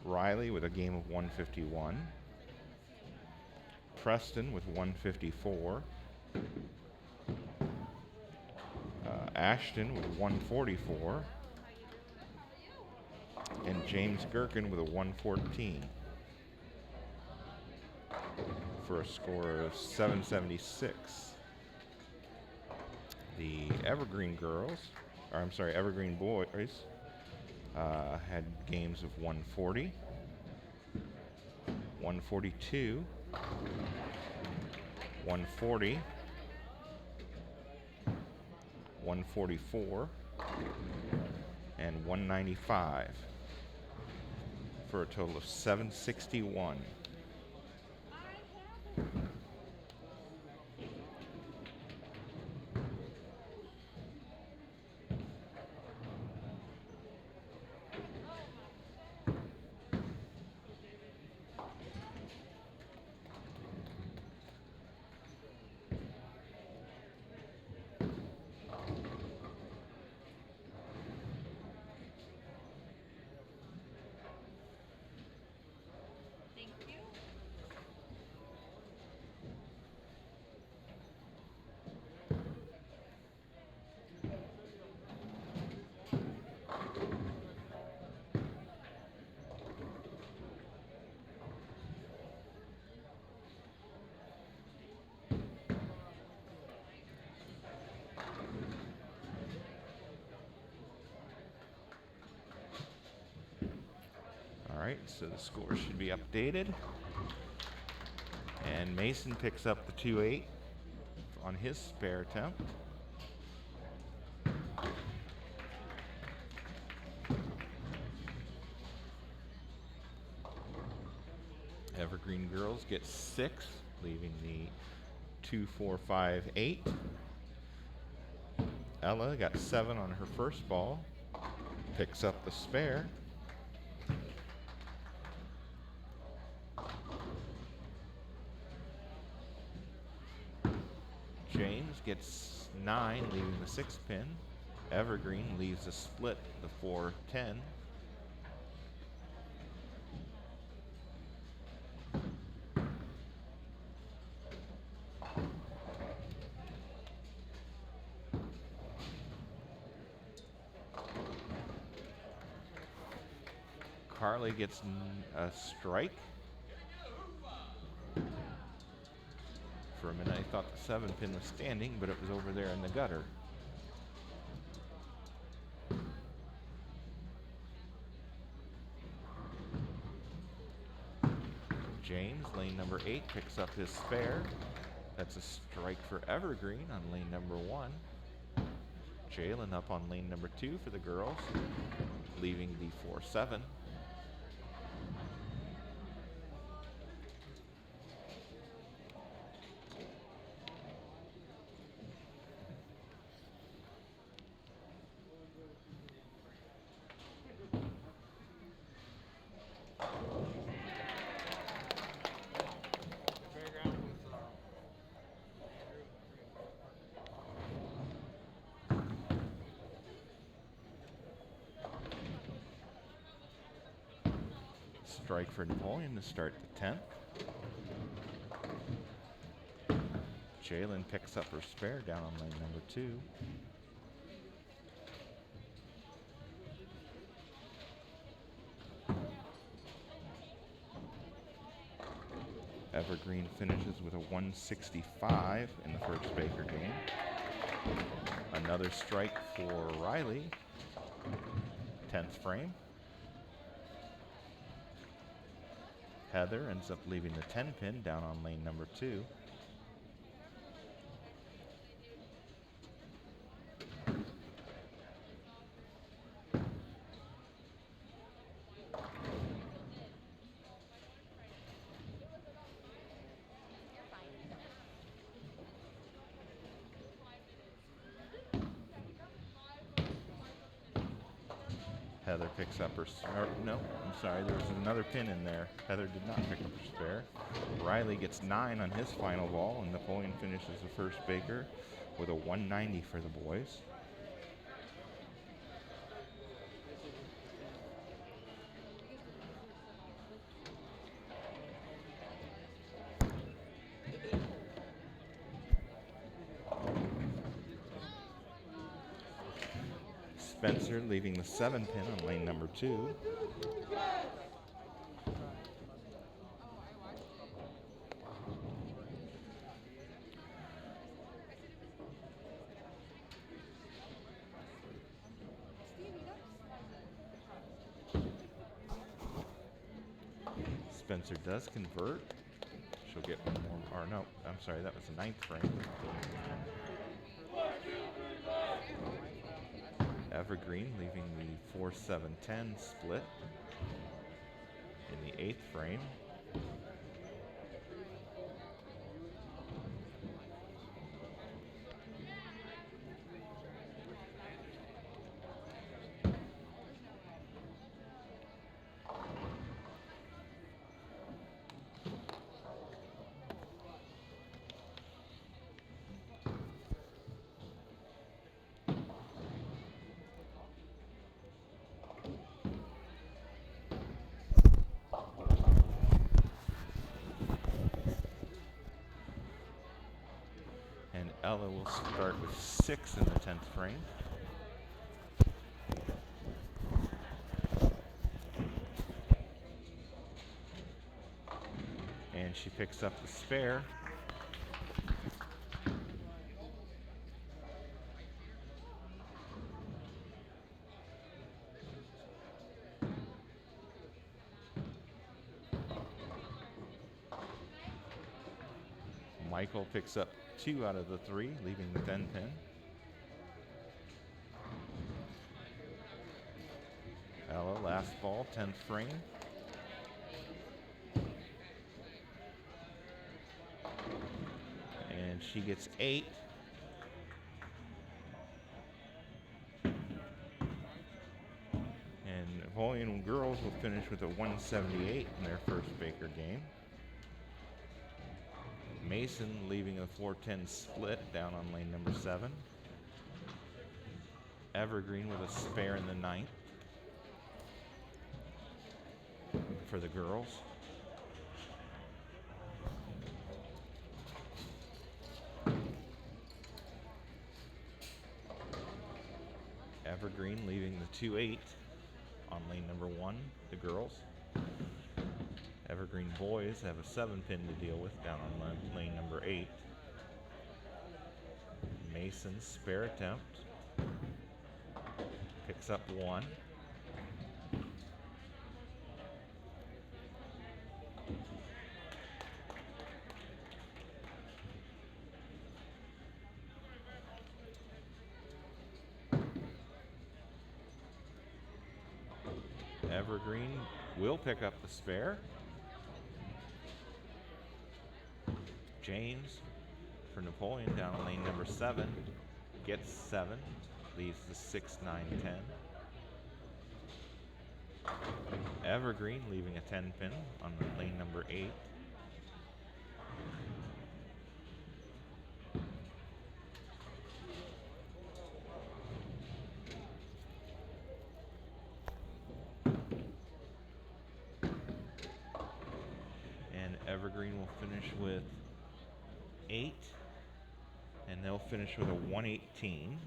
Riley with a game of 151, Preston with 154, Ashton with 144, and James Gherkin with a 114. For a score of 776. The Evergreen girls, or I'm sorry, Evergreen boys, had games of 140, 142, 140, 144, and 195 for a total of 761. right, so the score should be updated. And Mason picks up the 2-8 on his spare attempt. Evergreen girls get 6, leaving the 2-4-5-8. Ella got 7 on her first ball, picks up the spare. James gets 9, leaving the 6 pin. Evergreen leaves a split, the 4-10. Carly gets a strike. For a minute, I thought the 7 pin was standing, but it was over there in the gutter. James, lane number 8, picks up his spare. That's a strike for Evergreen on lane number 1. Jalen up on lane number 2 for the girls, leaving the 4-7. Strike for Napoleon to start the 10th. Jalen picks up her spare down on lane number 2. Evergreen finishes with a 165 in the first Baker game. Another strike for Riley. 10th frame. Heather ends up leaving the 10 pin down on lane number 2. Heather picks up her, no, I'm sorry, there was another pin in there. Heather did not pick up her spare. Riley gets 9 on his final ball, and Napoleon finishes the first Baker with a 190 for the boys. Spencer leaving the 7 pin on lane number 2. Spencer does convert. She'll get one more, or no, I'm sorry, that was the 9th frame. Evergreen leaving the 4-7-10 split in the 8th frame. And Ella will start with 6 in the 10th frame. And she picks up the spare. Michael picks up 2 out of the 3, leaving the 10 pin. Ella, last ball, 10th frame. And she gets 8. And Napoleon girls will finish with a 178 in their first Baker game. Mason leaving a 4-10 split down on lane number 7. Evergreen with a spare in the 9th for the girls. Evergreen leaving the 2-8 on lane number 1, the girls. Evergreen boys have a 7-pin to deal with down on lane number 8. Mason's spare attempt. Picks up 1. Evergreen will pick up the spare. James for Napoleon down on lane number 7 gets 7, leaves the 6, 9, 10. Evergreen leaving a 10 pin on lane number 8. And Evergreen will finish with 8, and they'll finish with a 118.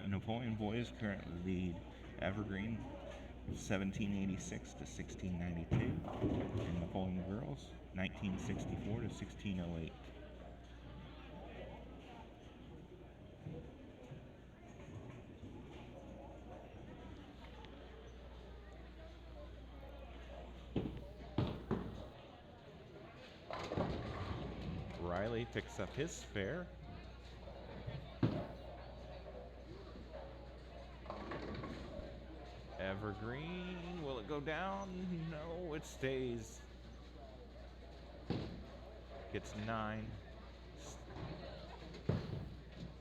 Napoleon boys currently lead Evergreen 1786 to 1692, and Napoleon girls 1964 to 1608. Riley picks up his spare. Evergreen, will it go down? No, it stays. Gets 9.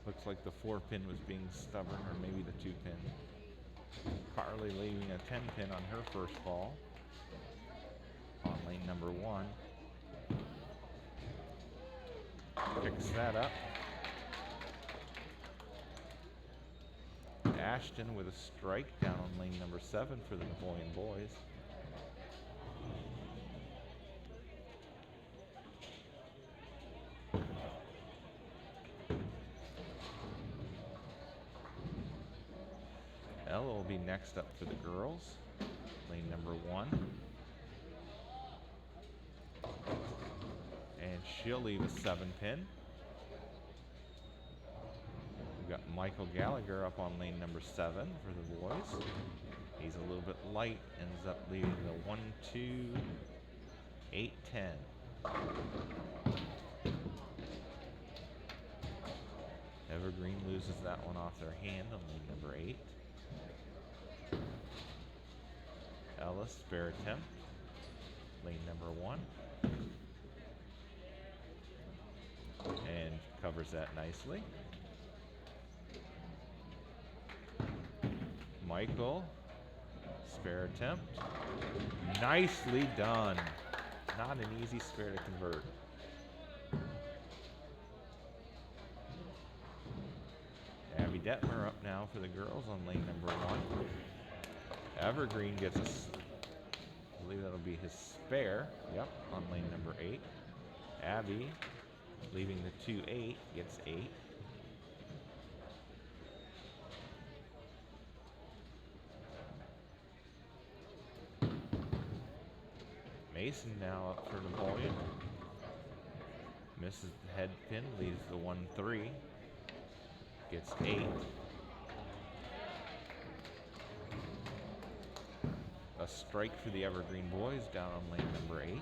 Looks like the 4-pin was being stubborn, or maybe the 2-pin. Carly leaving a 10-pin on her first ball on lane number 1. Picks that up. Ashton with a strike down on lane number 7 for the Napoleon boys. Ella will be next up for the girls, lane number 1. And she'll leave a 7-pin. We've got Michael Gallagher up on lane number 7 for the boys. He's a little bit light, ends up leaving the 1, 2, 8, 10. Evergreen loses that one off their hand on lane number 8. Ella, spare attempt, lane number 1. And covers that nicely. Michael, spare attempt. Nicely done. Not an easy spare to convert. Abby Detmer up now for the girls on lane number 1. Evergreen gets a to be his spare. Yep, on lane number 8. Abby, leaving the 2-8, gets 8. Mason now up for Napoleon. Misses the head pin, leaves the 1-3. Gets 8. A strike for the Evergreen boys down on lane number 8.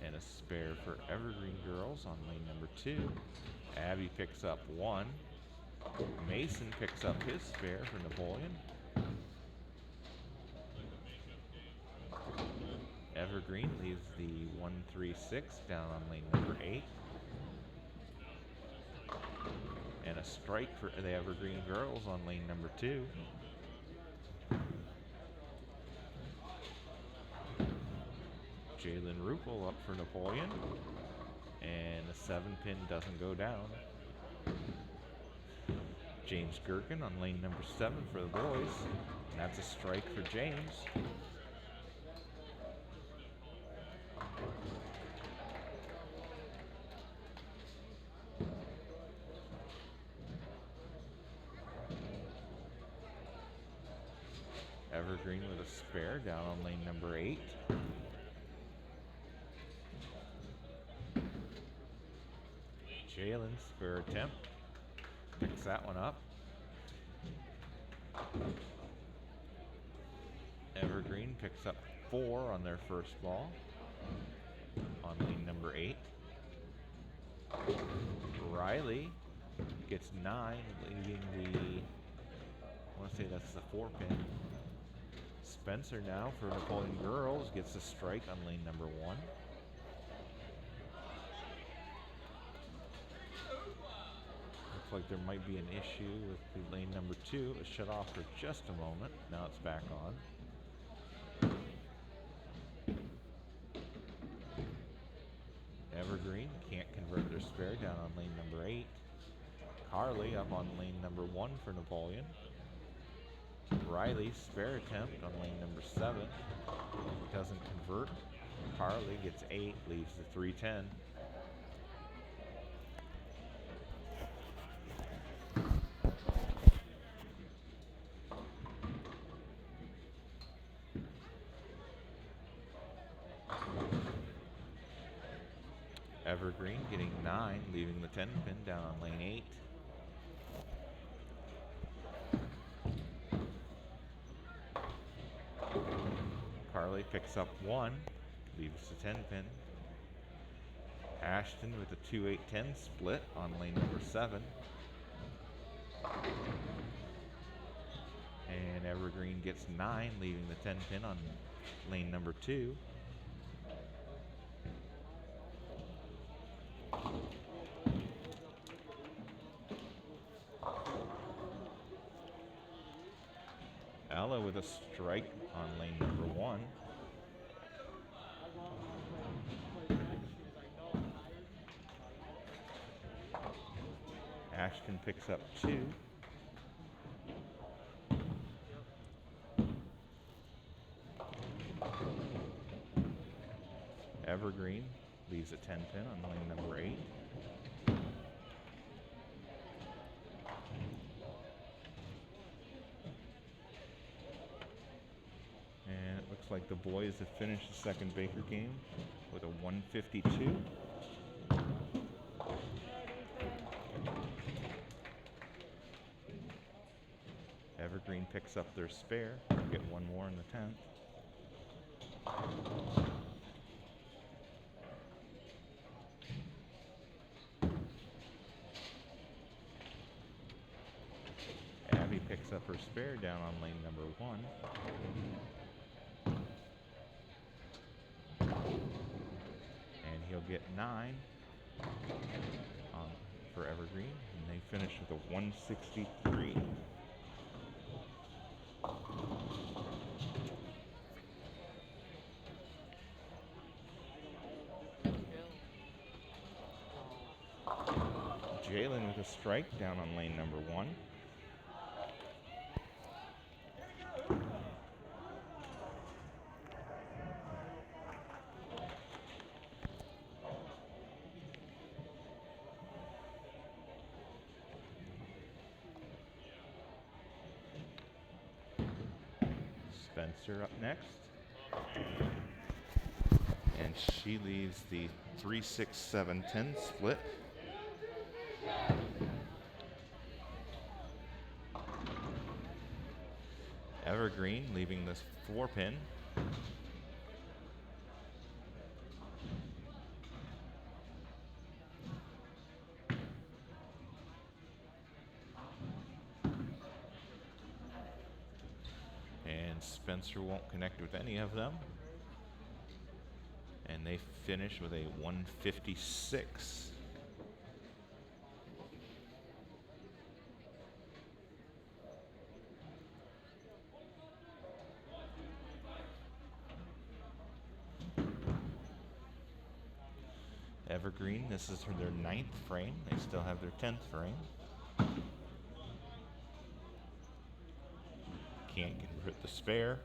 And a spare for Evergreen girls on lane number 2. Abby picks up 1. Mason picks up his spare for Napoleon. Evergreen leaves the 136 down on lane number 8. And a strike for the Evergreen girls on lane number 2. Jalen Rupel up for Napoleon. And the 7-pin doesn't go down. James Gherkin on lane number 7 for the boys. And that's a strike for James. Evergreen with a spare down on lane number 8. Jalen, spare attempt. Picks that one up. Evergreen picks up 4 on their first ball on lane number 8. Riley gets 9, leaving the, I want to say that's the 4-pin. Spencer now for Napoleon girls gets a strike on lane number 1. Looks like there might be an issue with the lane number 2. It was shut off for just a moment. Now it's back on. Evergreen can't convert their spare down on lane number 8. Carly up on lane number 1 for Napoleon. Riley spare attempt on lane number 7. Doesn't convert. Carly gets 8, leaves the 310. Evergreen getting 9, leaving the 10-pin down on lane 8. Carly picks up 1, leaves the 10-pin. Ashton with a 2-8-10 split on lane number 7. And Evergreen gets 9, leaving the 10-pin on lane number 2. Ella with a strike on lane number 1. Ashton picks up 2. Evergreen leaves a 10-pin on lane number 8. And it looks like the boys have finished the second Baker game with a 152. Evergreen picks up their spare. They'll get one more in the 10th. Abby picks up her spare down on lane number 1. And he'll get 9 for Evergreen. And they finish with a 163. Jalen with a strike down on lane number 1. Spencer up next. And she leaves the 3-6-7-10 split. Evergreen leaving this 4-pin. And Spencer won't connect with any of them. And they finish with a 156. Evergreen, this is their 9th frame. They still have their 10th frame. Can't convert the spare.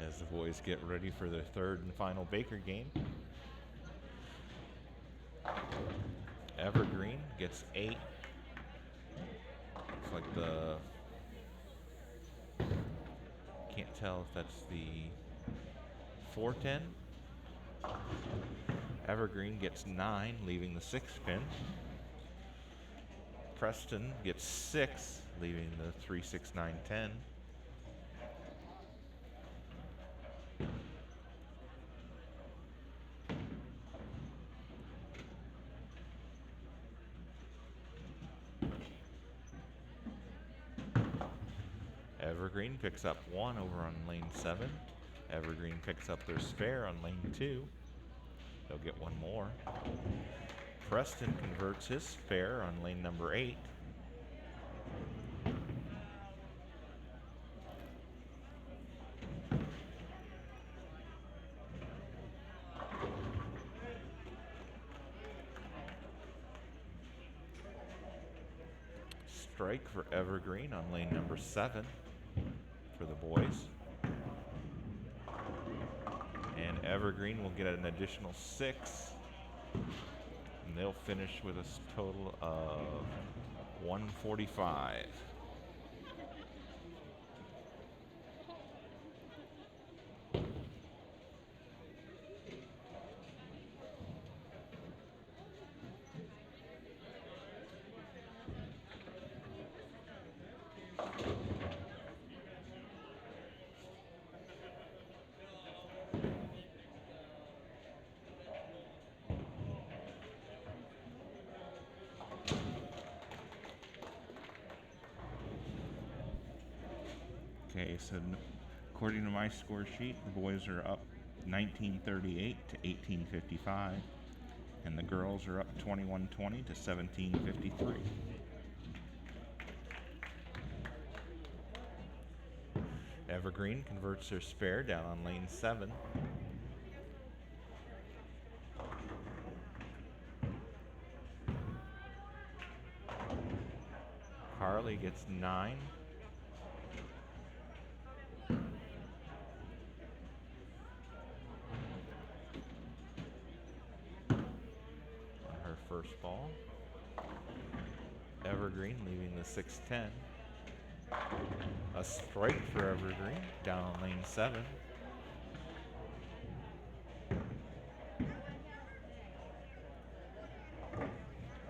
As the boys get ready for their 3rd and final Baker game. Evergreen gets 8. Looks like can't tell if that's the 410. Evergreen gets 9, leaving the 6-pin. Preston gets 6, leaving the 3-6-9-10. Evergreen picks up 1 over on lane 7. Evergreen picks up their spare on lane 2. They'll get 1 more. Preston converts his spare on lane number 8. Strike for Evergreen on lane number 7 for the boys. And Evergreen will get an additional 6. And they'll finish with a total of 145. Okay, so according to my score sheet, the boys are up 1938 to 1855, and the girls are up 2120 to 1753. Evergreen converts their spare down on lane 7. Carly gets 9. First ball. Evergreen leaving the 6-10. A strike for Evergreen down on lane 7.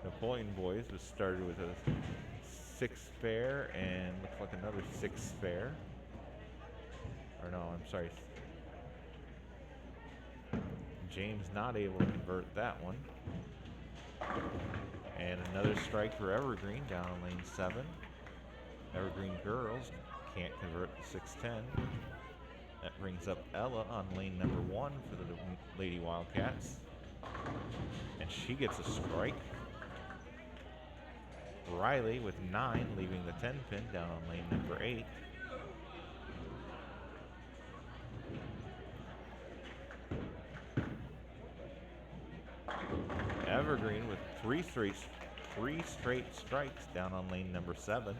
Napoleon boys was started with a 6 spare and looks like another 6 spare. Or no, I'm sorry. James not able to convert that one. And another strike for Evergreen down on lane 7. Evergreen girls can't convert the 610. That brings up Ella on lane number 1 for the Lady Wildcats. And she gets a strike. Riley with 9, leaving the 10 pin down on lane number 8. Evergreen with three straight strikes down on lane number 7.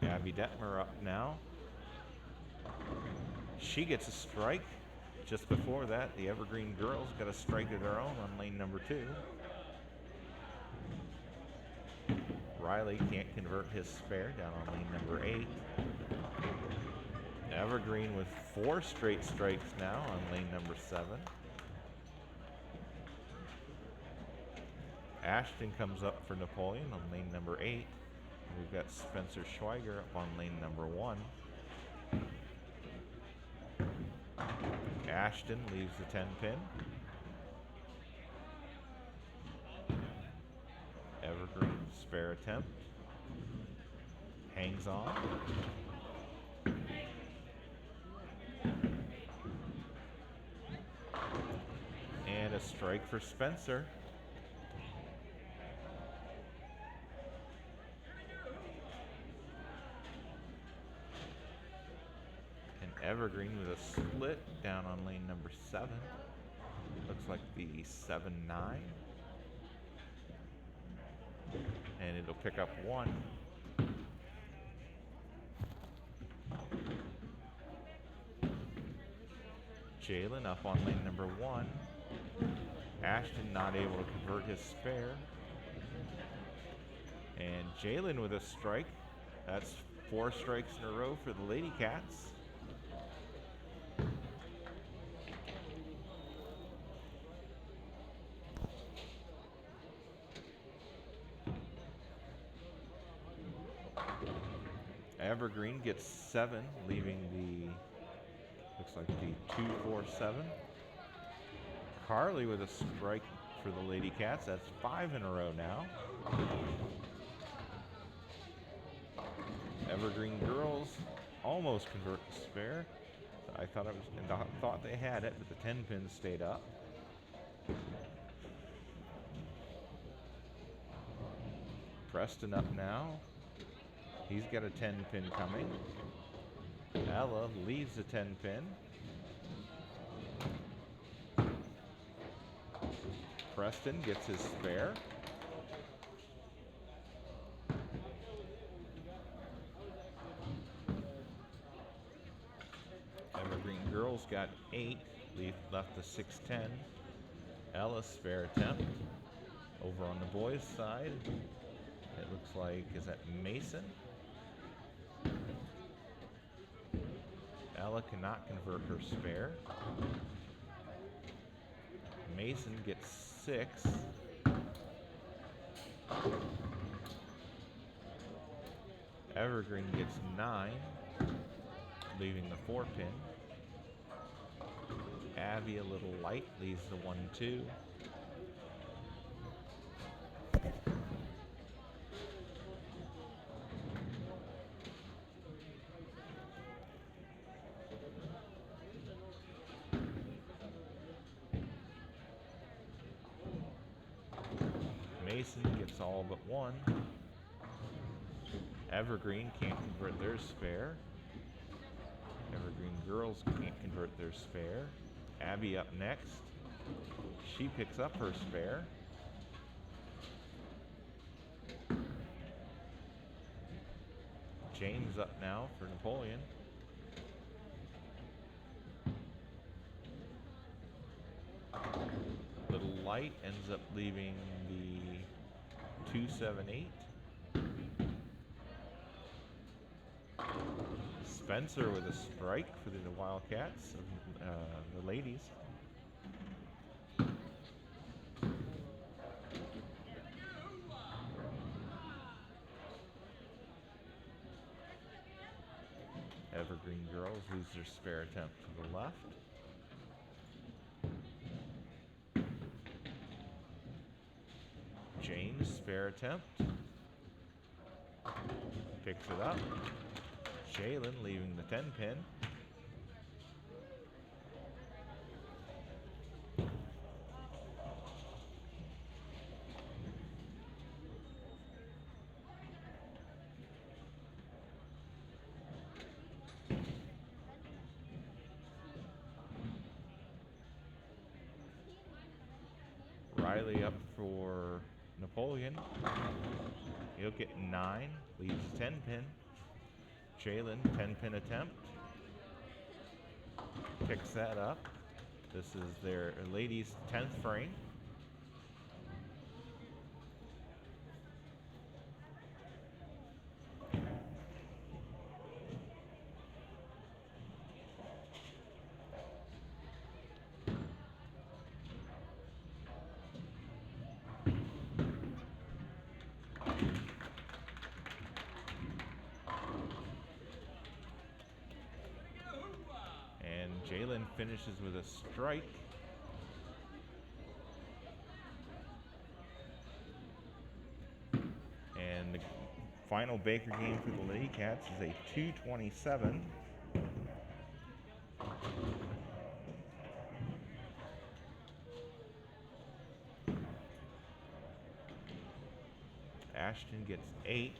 Abby Detmer up now. She gets a strike. Just before that, the Evergreen girls got a strike of their own on lane number 2. Riley can't convert his spare down on lane number 8. Evergreen with 4 straight strikes now on lane number 7. Ashton comes up for Napoleon on lane number 8. We've got Spencer Schweiger up on lane number 1. Ashton leaves the 10 pin. Evergreen, spare attempt. Hangs on. And a strike for Spencer. And Evergreen with a split down on lane number 7. Looks like the 7-9. And it'll pick up 1. Jalen up on lane number 1. Ashton not able to convert his spare. And Jalen with a strike. That's 4 strikes in a row for the Lady Cats. Evergreen gets 7, leaving the, looks like the 2-4-7. Carly with a strike for the Lady Cats. That's 5 in a row now. Evergreen girls almost convert the spare. I thought they had it, but the 10 pin stayed up. Preston up now. He's got a 10 pin coming. Ella leaves the 10 pin. Preston gets his spare. Evergreen girls got 8, left the 6-10. Ella spare attempt. Over on the boys' side, it looks like, is that Mason? Ella cannot convert her spare. Mason gets 6. Evergreen gets 9, leaving the 4 pin. Abby a little light, leaves the 1-2. Mason gets all but 1. Evergreen can't convert their spare. Evergreen girls can't convert their spare. Abby up next. She picks up her spare. James up now for Napoleon. Little light ends up leaving the 2-7-8. Spencer with a strike for the Wildcats, the ladies. Evergreen girls lose their spare attempt to the left. James spare attempt. Picks it up. Jalen leaving the 10 pin. Riley up for Napoleon. He'll get 9, leaves 10 pin. Jalen, 10 pin attempt. Picks that up. This is their ladies' 10th frame. And Jalen finishes with a strike. And the final Baker game for the Lady Cats is a 227. Ashton gets 8,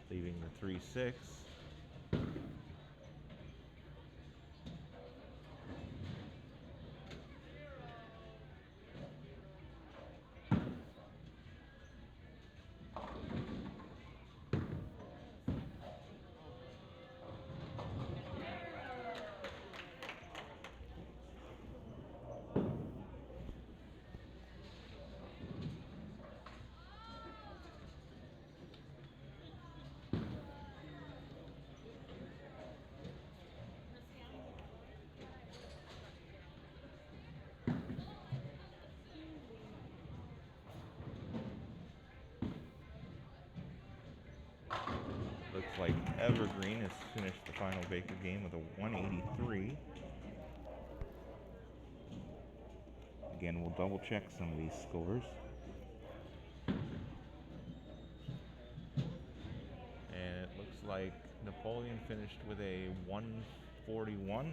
leaving the 3-6. Looks like Evergreen has finished the final Baker game with a 183. Again, we'll double check some of these scores. And it looks like Napoleon finished with a 141.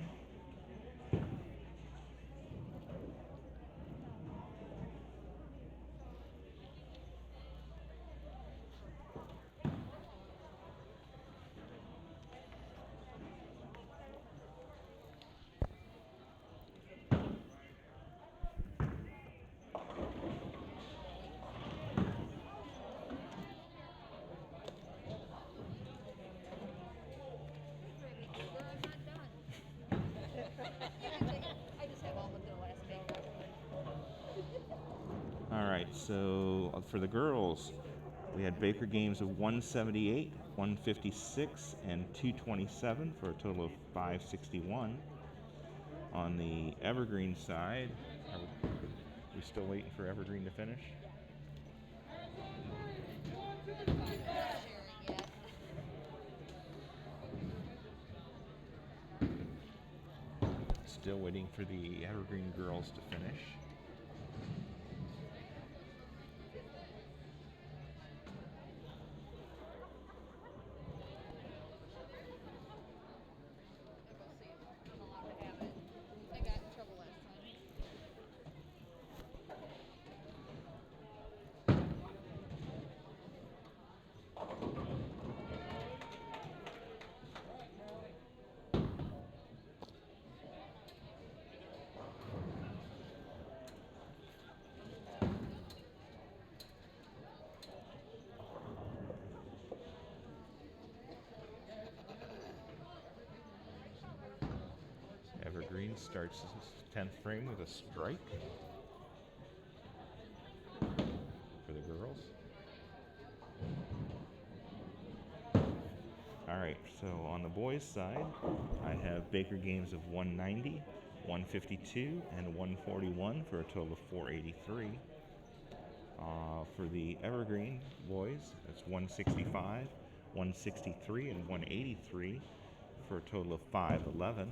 All right, so for the girls, we had Baker games of 178, 156, and 227 for a total of 561. On the Evergreen side, are we still waiting for Evergreen to finish? Still waiting for the Evergreen girls to finish. Evergreen starts his 10th frame with a strike for the girls. All right, so on the boys' side, I have Baker games of 190, 152, and 141 for a total of 483. For the Evergreen boys, that's 165, 163, and 183 for a total of 511.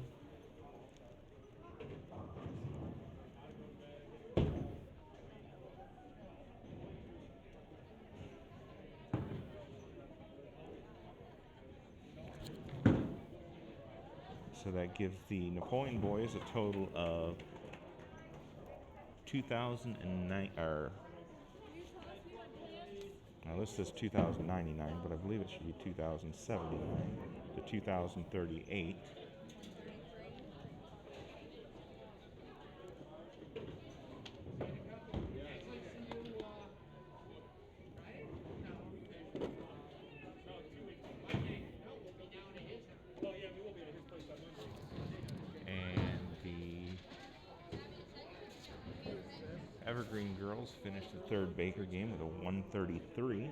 So that gives the Napoleon boys a total of 2,009, or now this says 2,099, but I believe it should be 2,079 to 2,038. Evergreen girls finished the third Baker game with a 133.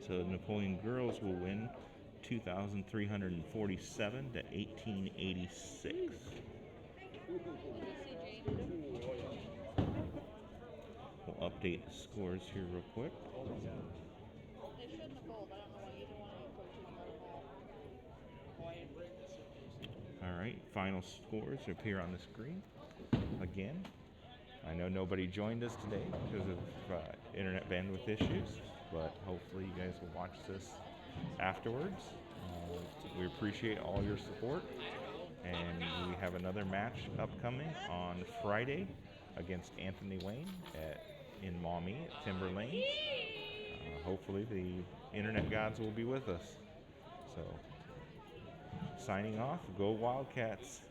So Napoleon girls will win 2,347 to 1886. We'll update the scores here real quick. All right, final scores appear on the screen. Again, I know nobody joined us today because of internet bandwidth issues, but hopefully you guys will watch this afterwards. We appreciate all your support, and we have another match upcoming on Friday against Anthony Wayne in Maumee at Timber Lanes. Hopefully the internet gods will be with us. So, signing off, go Wildcats.